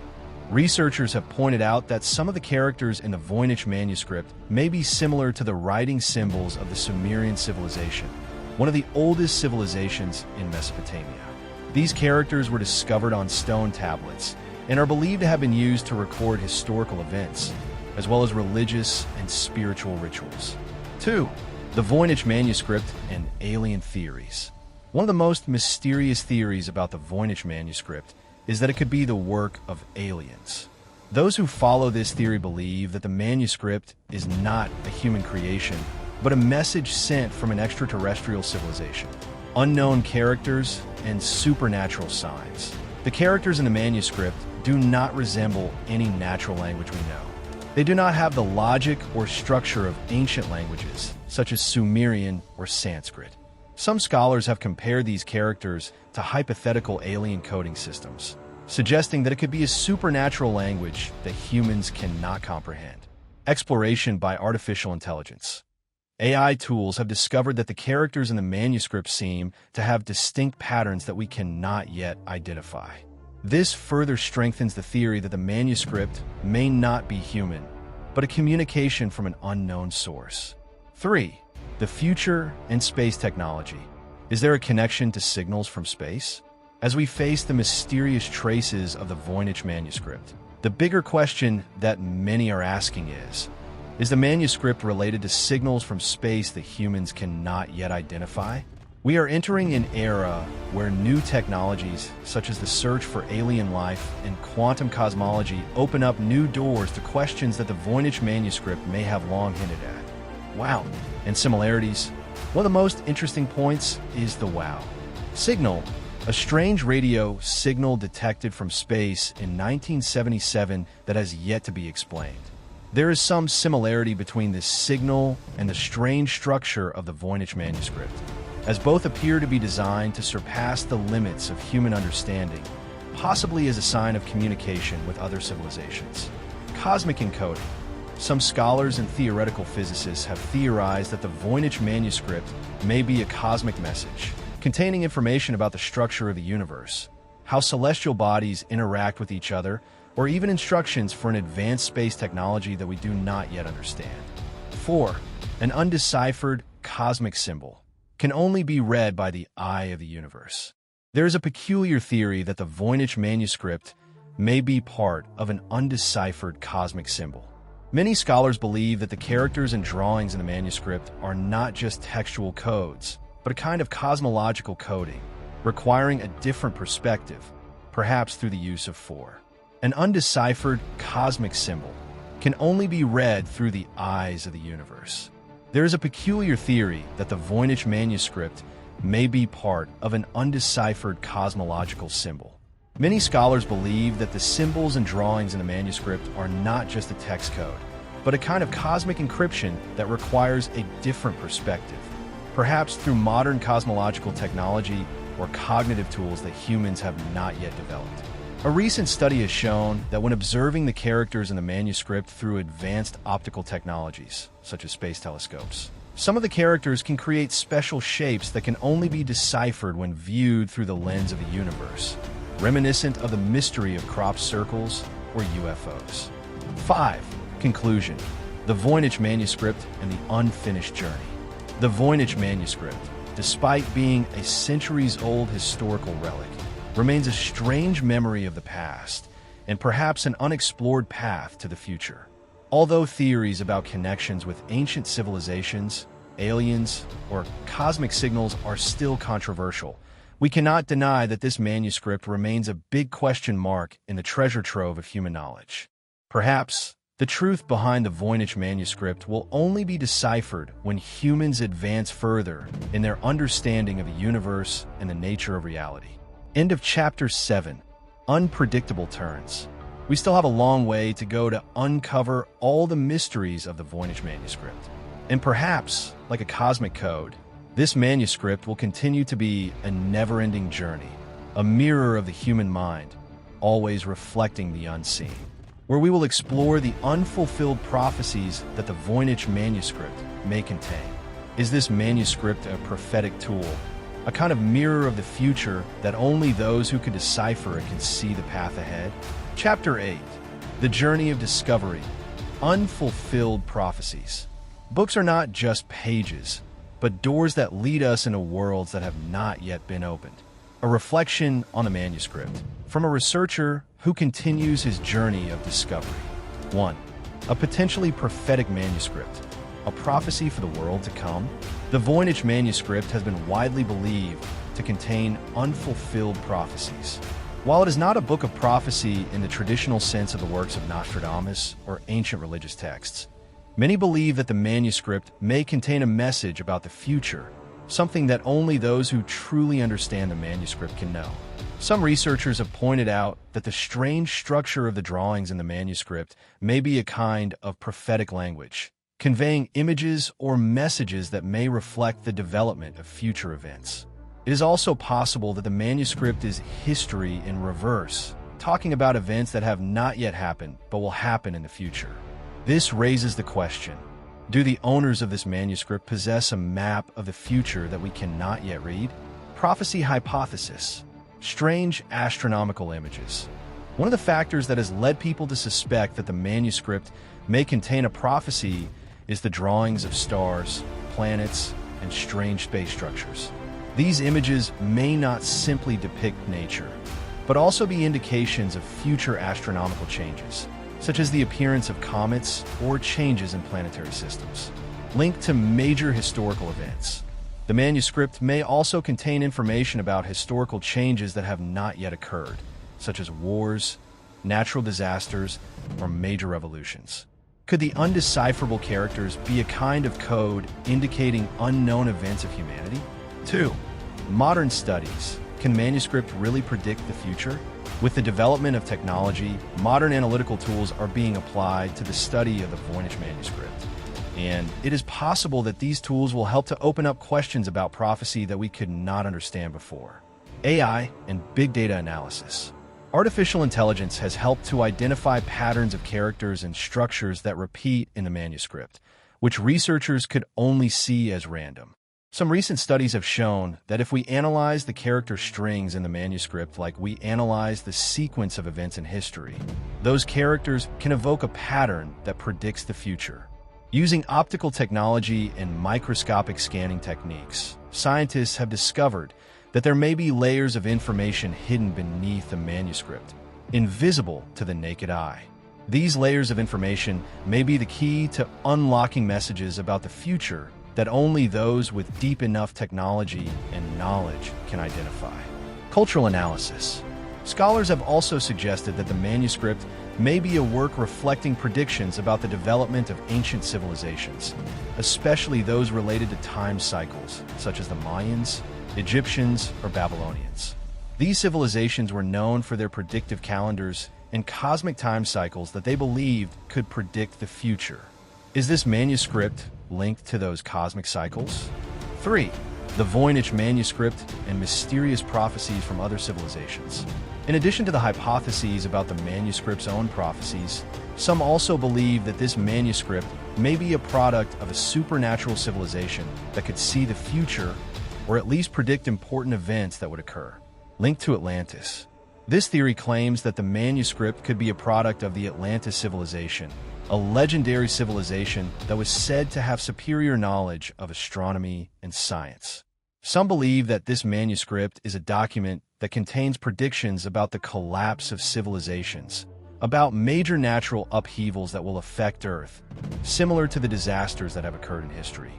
Researchers have pointed out that some of the characters in the Voynich Manuscript may be similar to the writing symbols of the Sumerian civilization, one of the oldest civilizations in Mesopotamia. These characters were discovered on stone tablets and are believed to have been used to record historical events, as well as religious and spiritual rituals. 2. The Voynich Manuscript and alien theories. One of the most mysterious theories about the Voynich Manuscript is that it could be the work of aliens. Those who follow this theory believe that the manuscript is not a human creation, but a message sent from an extraterrestrial civilization. Unknown characters and supernatural signs. The characters in the manuscript do not resemble any natural language we know. They do not have the logic or structure of ancient languages, such as Sumerian or Sanskrit. Some scholars have compared these characters to hypothetical alien coding systems, suggesting that it could be a supernatural language that humans cannot comprehend. Exploration by artificial intelligence. AI tools have discovered that the characters in the manuscript seem to have distinct patterns that we cannot yet identify. This further strengthens the theory that the manuscript may not be human, but a communication from an unknown source. 3. The future and space technology. Is there a connection to signals from space? As we face the mysterious traces of the Voynich Manuscript, the bigger question that many are asking is the manuscript related to signals from space that humans cannot yet identify? We are entering an era where new technologies, such as the search for alien life and quantum cosmology, open up new doors to questions that the Voynich Manuscript may have long hinted at. Wow. And similarities. One of the most interesting points is the wow. Signal, a strange radio signal detected from space in 1977 that has yet to be explained. There is some similarity between this signal and the strange structure of the Voynich Manuscript, as both appear to be designed to surpass the limits of human understanding, possibly as a sign of communication with other civilizations. Cosmic encoding. some scholars and theoretical physicists have theorized that the Voynich Manuscript may be a cosmic message, containing information about the structure of the universe, how celestial bodies interact with each other, or even instructions for an advanced space technology that we do not yet understand. 4. An undeciphered cosmic symbol can only be read by the eye of the universe. There is a peculiar theory that the Voynich Manuscript may be part of an undeciphered cosmic symbol. Many scholars believe that the characters and drawings in the manuscript are not just textual codes, but a kind of cosmological coding, requiring a different perspective, perhaps through the use of 4. An undeciphered cosmic symbol can only be read through the eyes of the universe. There is a peculiar theory that the Voynich Manuscript may be part of an undeciphered cosmological symbol. Many scholars believe that the symbols and drawings in the manuscript are not just a text code, but a kind of cosmic encryption that requires a different perspective, perhaps through modern cosmological technology or cognitive tools that humans have not yet developed. A recent study has shown that when observing the characters in the manuscript through advanced optical technologies, such as space telescopes, some of the characters can create special shapes that can only be deciphered when viewed through the lens of the universe, reminiscent of the mystery of cropped circles or UFOs. 5. Conclusion: the Voynich Manuscript and the unfinished journey. The Voynich Manuscript, despite being a centuries-old historical relic, remains a strange memory of the past and perhaps an unexplored path to the future. Although theories about connections with ancient civilizations, aliens, or cosmic signals are still controversial, we cannot deny that this manuscript remains a big question mark in the treasure trove of human knowledge. Perhaps the truth behind the Voynich Manuscript will only be deciphered when humans advance further in their understanding of the universe and the nature of reality. End of Chapter 7. Unpredictable Turns. We still have a long way to go to uncover all the mysteries of the Voynich Manuscript. And perhaps, like a cosmic code, this manuscript will continue to be a never-ending journey, a mirror of the human mind, always reflecting the unseen, where we will explore the unfulfilled prophecies that the Voynich Manuscript may contain. Is this manuscript a prophetic tool, a kind of mirror of the future that only those who can decipher it can see the path ahead? Chapter 8. The Journey of Discovery. Unfulfilled Prophecies. Books are not just pages, but doors that lead us into worlds that have not yet been opened. A reflection on the manuscript from a researcher who continues his journey of discovery. 1. A potentially prophetic manuscript. A prophecy for the world to come. The Voynich Manuscript has been widely believed to contain unfulfilled prophecies. While it is not a book of prophecy in the traditional sense of the works of Nostradamus or ancient religious texts, many believe that the manuscript may contain a message about the future, something that only those who truly understand the manuscript can know. Some researchers have pointed out that the strange structure of the drawings in the manuscript may be a kind of prophetic language, conveying images or messages that may reflect the development of future events. It is also possible that the manuscript is history in reverse, talking about events that have not yet happened but will happen in the future. This raises the question: do the owners of this manuscript possess a map of the future that we cannot yet read? Prophecy hypothesis. Strange astronomical images. One of the factors that has led people to suspect that the manuscript may contain a prophecy is the drawings of stars, planets, and strange space structures. These images may not simply depict nature, but also be indications of future astronomical changes, such as the appearance of comets or changes in planetary systems, linked to major historical events. The manuscript may also contain information about historical changes that have not yet occurred, such as wars, natural disasters, or major revolutions. Could the undecipherable characters be a kind of code indicating unknown events of humanity? 2. Modern studies. Can manuscript really predict the future? With the development of technology, modern analytical tools are being applied to the study of the Voynich Manuscript. And it is possible that these tools will help to open up questions about prophecy that we could not understand before. AI and big data analysis. Artificial intelligence has helped to identify patterns of characters and structures that repeat in the manuscript, which researchers could only see as random. Some recent studies have shown that if we analyze the character strings in the manuscript like we analyze the sequence of events in history, those characters can evoke a pattern that predicts the future. Using optical technology and microscopic scanning techniques, scientists have discovered that there may be layers of information hidden beneath the manuscript, invisible to the naked eye. These layers of information may be the key to unlocking messages about the future that only those with deep enough technology and knowledge can identify. Cultural analysis. Scholars have also suggested that the manuscript may be a work reflecting predictions about the development of ancient civilizations, especially those related to time cycles, such as the Mayans, Egyptians, or Babylonians. These civilizations were known for their predictive calendars and cosmic time cycles that they believed could predict the future. Is this manuscript linked to those cosmic cycles? 3. The Voynich Manuscript and mysterious prophecies from other civilizations. In addition to the hypotheses about the manuscript's own prophecies, some also believe that this manuscript may be a product of a supernatural civilization that could see the future or at least predict important events that would occur. Linked to Atlantis. This theory claims that the manuscript could be a product of the Atlantis civilization, a legendary civilization that was said to have superior knowledge of astronomy and science. Some believe that this manuscript is a document that contains predictions about the collapse of civilizations, about major natural upheavals that will affect Earth, similar to the disasters that have occurred in history.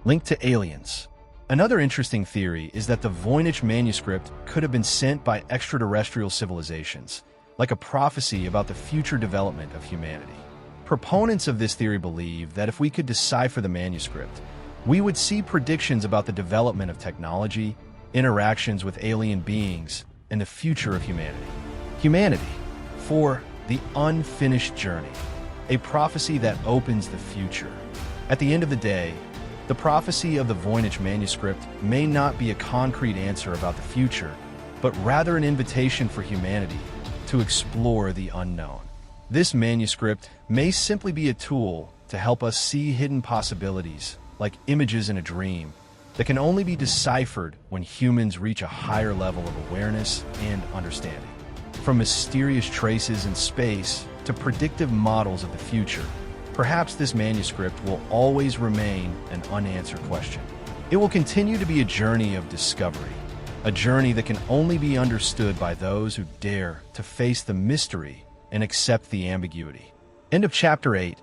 Linked to aliens. Another interesting theory is that the Voynich Manuscript could have been sent by extraterrestrial civilizations, like a prophecy about the future development of humanity. Proponents of this theory believe that if we could decipher the manuscript, we would see predictions about the development of technology, interactions with alien beings, and the future of humanity. Humanity. 4. The unfinished journey. A prophecy that opens the future. At the end of the day, the prophecy of the Voynich Manuscript may not be a concrete answer about the future, but rather an invitation for humanity to explore the unknown. This manuscript may simply be a tool to help us see hidden possibilities, like images in a dream, that can only be deciphered when humans reach a higher level of awareness and understanding. From mysterious traces in space to predictive models of the future, perhaps this manuscript will always remain an unanswered question. It will continue to be a journey of discovery, a journey that can only be understood by those who dare to face the mystery and accept the ambiguity. End of Chapter 8.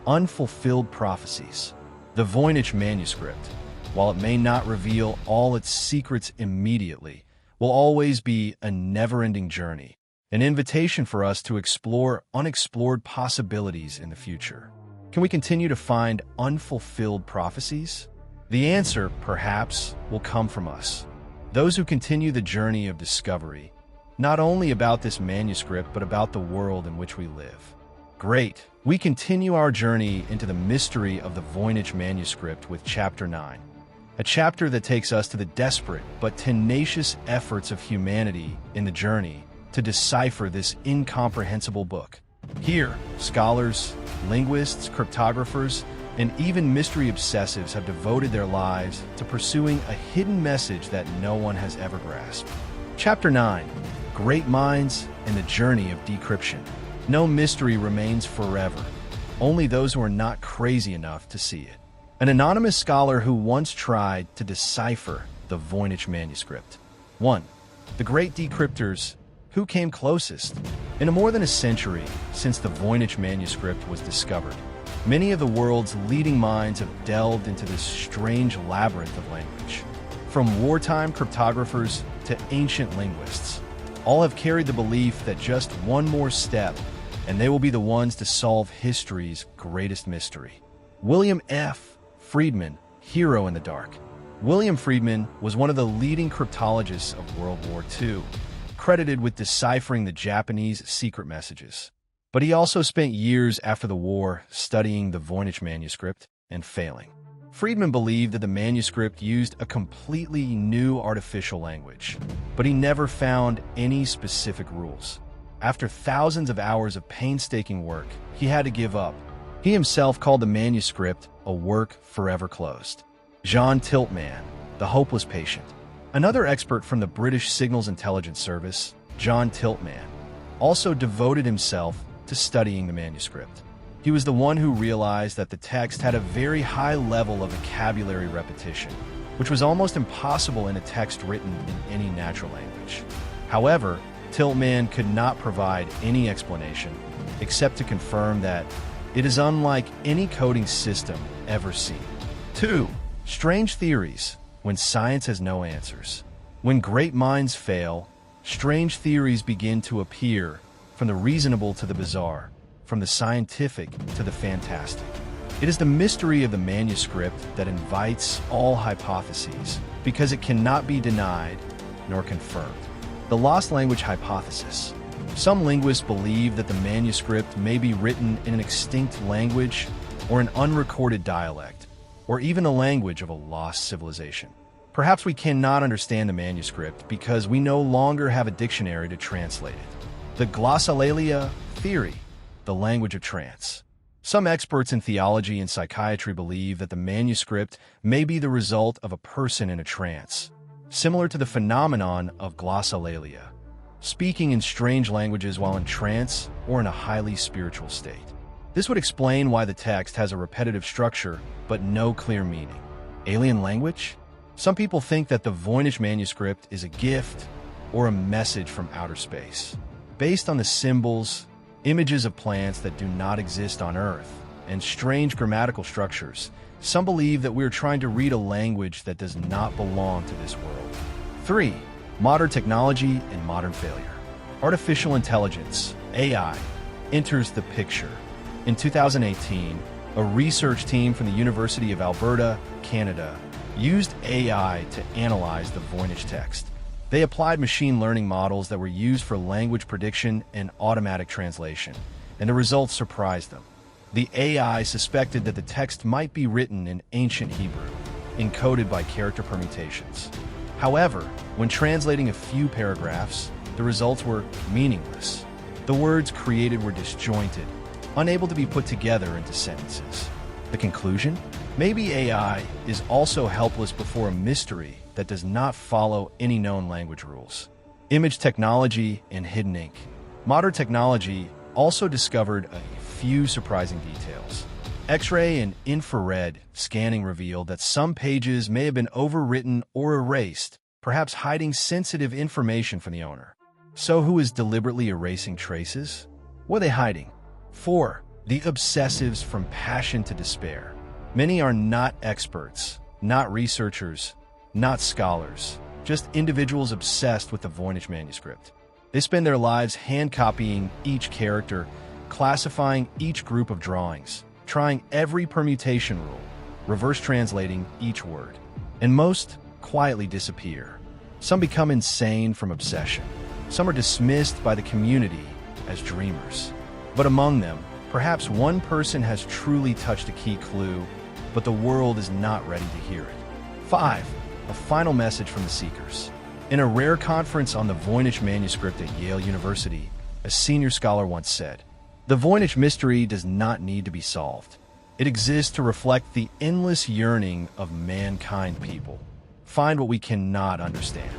Unfulfilled Prophecies. The Voynich Manuscript, while it may not reveal all its secrets immediately, will always be a never-ending journey, an invitation for us to explore unexplored possibilities in the future. Can we continue to find unfulfilled prophecies? The answer, perhaps, will come from us, those who continue the journey of discovery, not only about this manuscript, but about the world in which we live. Great! We continue our journey into the mystery of the Voynich Manuscript with Chapter 9, a chapter that takes us to the desperate but tenacious efforts of humanity in the journey to decipher this incomprehensible book. Here, scholars, linguists, cryptographers, and even mystery obsessives have devoted their lives to pursuing a hidden message that no one has ever grasped. Chapter 9. Great Minds and the Journey of Decryption. No mystery remains forever, only those who are not crazy enough to see it. An anonymous scholar who once tried to decipher the Voynich Manuscript. 1. The great decryptors. Who came closest? In more than a century since the Voynich Manuscript was discovered, many of the world's leading minds have delved into this strange labyrinth of language. From wartime cryptographers to ancient linguists, all have carried the belief that just one more step, and they will be the ones to solve history's greatest mystery. William F. Friedman, hero in the dark. William Friedman was one of the leading cryptologists of World War II, credited with deciphering the Japanese secret messages. But he also spent years after the war studying the Voynich Manuscript and failing. Friedman believed that the manuscript used a completely new artificial language, but he never found any specific rules. After thousands of hours of painstaking work, he had to give up. He himself called the manuscript a work forever closed. Jean Tiltman, the hopeless patient. Another expert from the British Signals Intelligence Service, John Tiltman, also devoted himself to studying the manuscript. He was the one who realized that the text had a very high level of vocabulary repetition, which was almost impossible in a text written in any natural language. However, Tiltman could not provide any explanation except to confirm that it is unlike any coding system ever seen. 2. Strange theories when science has no answers. When great minds fail, strange theories begin to appear, from the reasonable to the bizarre, from the scientific to the fantastic. It is the mystery of the manuscript that invites all hypotheses, because it cannot be denied nor confirmed. The lost language hypothesis. Some linguists believe that the manuscript may be written in an extinct language or an unrecorded dialect, or even the language of a lost civilization. Perhaps we cannot understand the manuscript because we no longer have a dictionary to translate it. The glossolalia theory, the language of trance. Some experts in theology and psychiatry believe that the manuscript may be the result of a person in a trance, similar to the phenomenon of glossolalia, speaking in strange languages while in trance or in a highly spiritual state. This would explain why the text has a repetitive structure but no clear meaning. Alien language? Some people think that the Voynich Manuscript is a gift or a message from outer space. Based on the symbols, images of plants that do not exist on Earth, and strange grammatical structures, some believe that we are trying to read a language that does not belong to this world. 3. Modern technology and modern failure. Artificial intelligence, AI, enters the picture. In 2018, a research team from the University of Alberta, Canada, used AI to analyze the Voynich text. They applied machine learning models that were used for language prediction and automatic translation, and the results surprised them. The AI suspected that the text might be written in ancient Hebrew, encoded by character permutations. However, when translating a few paragraphs, the results were meaningless. The words created were disjointed, unable to be put together into sentences. The conclusion? Maybe AI is also helpless before a mystery that does not follow any known language rules. Image technology and hidden ink. Modern technology also discovered a few surprising details. X-ray and infrared scanning revealed that some pages may have been overwritten or erased, perhaps hiding sensitive information from the owner. So who is deliberately erasing traces? What are they hiding? 4. The obsessives from passion to despair. Many are not experts, not researchers, not scholars, just individuals obsessed with the Voynich Manuscript. They spend their lives hand-copying each character, classifying each group of drawings, trying every permutation rule, reverse translating each word, and most quietly disappear. Some become insane from obsession. Some are dismissed by the community as dreamers. But among them, perhaps one person has truly touched a key clue, but the world is not ready to hear it. 5. A final message from the seekers. In a rare conference on the Voynich Manuscript at Yale University, a senior scholar once said, "The Voynich mystery does not need to be solved. It exists to reflect the endless yearning of mankind people. Find what we cannot understand."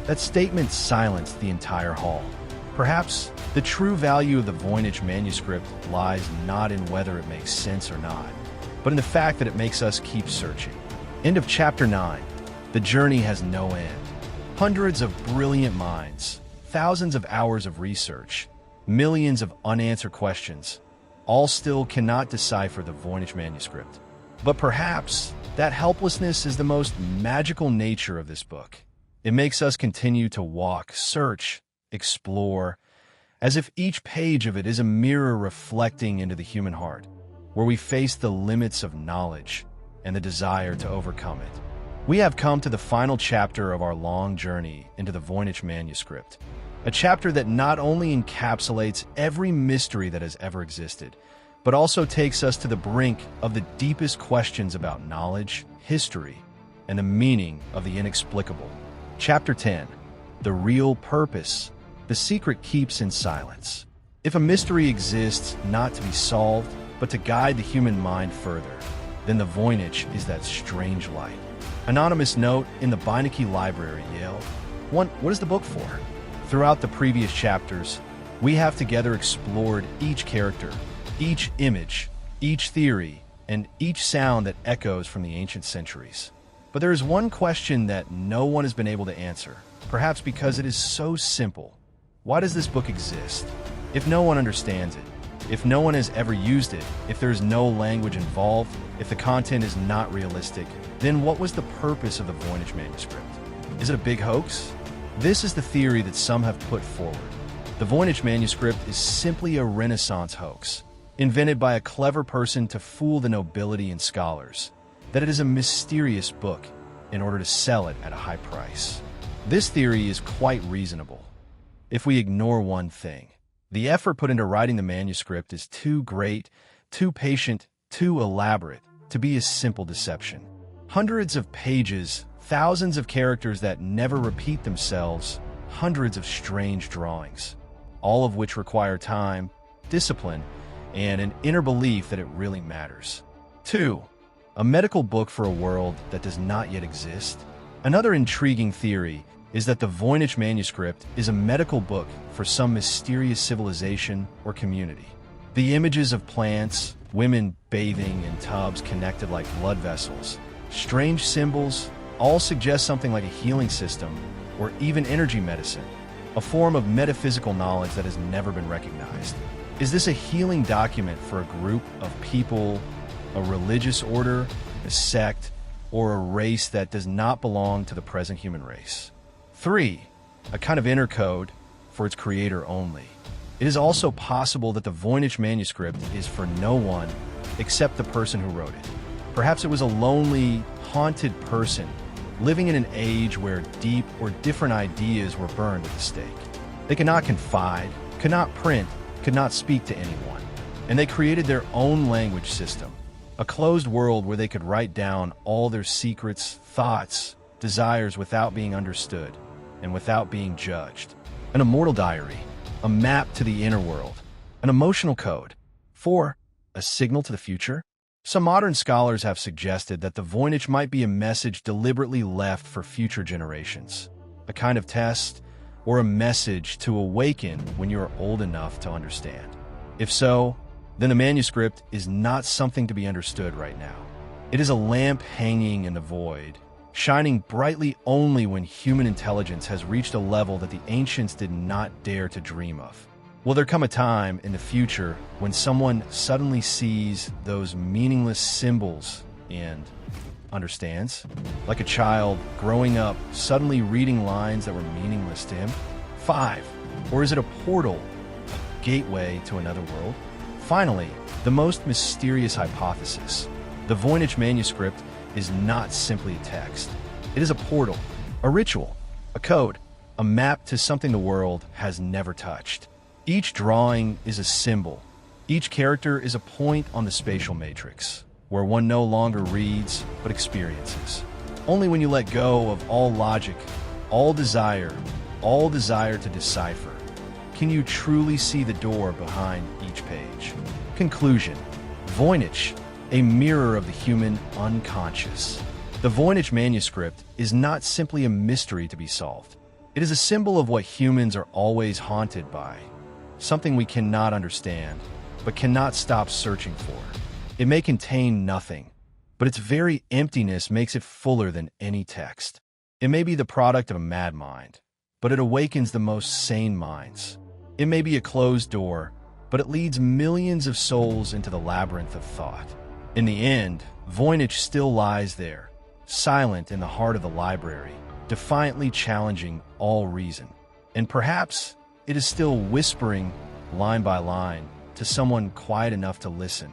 That statement silenced the entire hall. Perhaps the true value of the Voynich Manuscript lies not in whether it makes sense or not, but in the fact that it makes us keep searching. End of Chapter 9. The journey has no end. Hundreds of brilliant minds, thousands of hours of research, millions of unanswered questions, all still cannot decipher the Voynich Manuscript. But perhaps that helplessness is the most magical nature of this book. It makes us continue to walk, search, explore, as if each page of it is a mirror reflecting into the human heart, where we face the limits of knowledge and the desire to overcome it. We have come to the final chapter of our long journey into the Voynich Manuscript, a chapter that not only encapsulates every mystery that has ever existed, but also takes us to the brink of the deepest questions about knowledge, history, and the meaning of the inexplicable. Chapter 10. The Real Purpose The secret keeps in silence. If a mystery exists not to be solved, but to guide the human mind further, then the Voynich is that strange light. Anonymous note in the Voynich Library, Yale. 1. What is the book for? Throughout the previous chapters, we have together explored each character, each image, each theory, and each sound that echoes from the ancient centuries. But there is one question that no one has been able to answer, perhaps because it is so simple. Why does this book exist? If no one understands it, if no one has ever used it, if there is no language involved, if the content is not realistic, then what was the purpose of the Voynich Manuscript? Is it a big hoax? This is the theory that some have put forward. The Voynich Manuscript is simply a Renaissance hoax, invented by a clever person to fool the nobility and scholars, that it is a mysterious book in order to sell it at a high price. This theory is quite reasonable, if we ignore one thing. The effort put into writing the manuscript is too great, too patient, too elaborate to be a simple deception. Hundreds of pages, thousands of characters that never repeat themselves, hundreds of strange drawings, all of which require time, discipline, and an inner belief that it really matters. 2. A medical book for a world that does not yet exist. Another intriguing theory is that the Voynich Manuscript is a medical book for some mysterious civilization or community. The images of plants, women bathing in tubs connected like blood vessels, strange symbols, all suggest something like a healing system or even energy medicine, a form of metaphysical knowledge that has never been recognized. Is this a healing document for a group of people, a religious order, a sect, or a race that does not belong to the present human race? 3. A kind of inner code for its creator only. It is also possible that the Voynich Manuscript is for no one except the person who wrote it. Perhaps it was a lonely, haunted person living in an age where deep or different ideas were burned at the stake. They could not confide, could not print, could not speak to anyone, and they created their own language system, a closed world where they could write down all their secrets, thoughts, desires without being understood and without being judged. An immortal diary, a map to the inner world, an emotional code. 4. A signal to the future. Some modern scholars have suggested that the Voynich might be a message deliberately left for future generations, a kind of test or a message to awaken when you are old enough to understand. If so, then the manuscript is not something to be understood right now. It is a lamp hanging in the void, shining brightly only when human intelligence has reached a level that the ancients did not dare to dream of. Will there come a time in the future when someone suddenly sees those meaningless symbols and understands? Like a child growing up, suddenly reading lines that were meaningless to him? 5. Or is it a portal, a gateway to another world? Finally, the most mysterious hypothesis. The Voynich Manuscript is not simply a text. It is a portal, a ritual, a code, a map to something the world has never touched. Each drawing is a symbol. Each character is a point on the spatial matrix, where one no longer reads, but experiences. Only when you let go of all logic, all desire to decipher, can you truly see the door behind each page. Conclusion. Voynich, a mirror of the human unconscious. The Voynich Manuscript is not simply a mystery to be solved. It is a symbol of what humans are always haunted by, something we cannot understand, but cannot stop searching for. It may contain nothing, but its very emptiness makes it fuller than any text. It may be the product of a mad mind, but it awakens the most sane minds. It may be a closed door, but it leads millions of souls into the labyrinth of thought. In the end, Voynich still lies there, silent in the heart of the library, defiantly challenging all reason. And perhaps it is still whispering, line by line, to someone quiet enough to listen.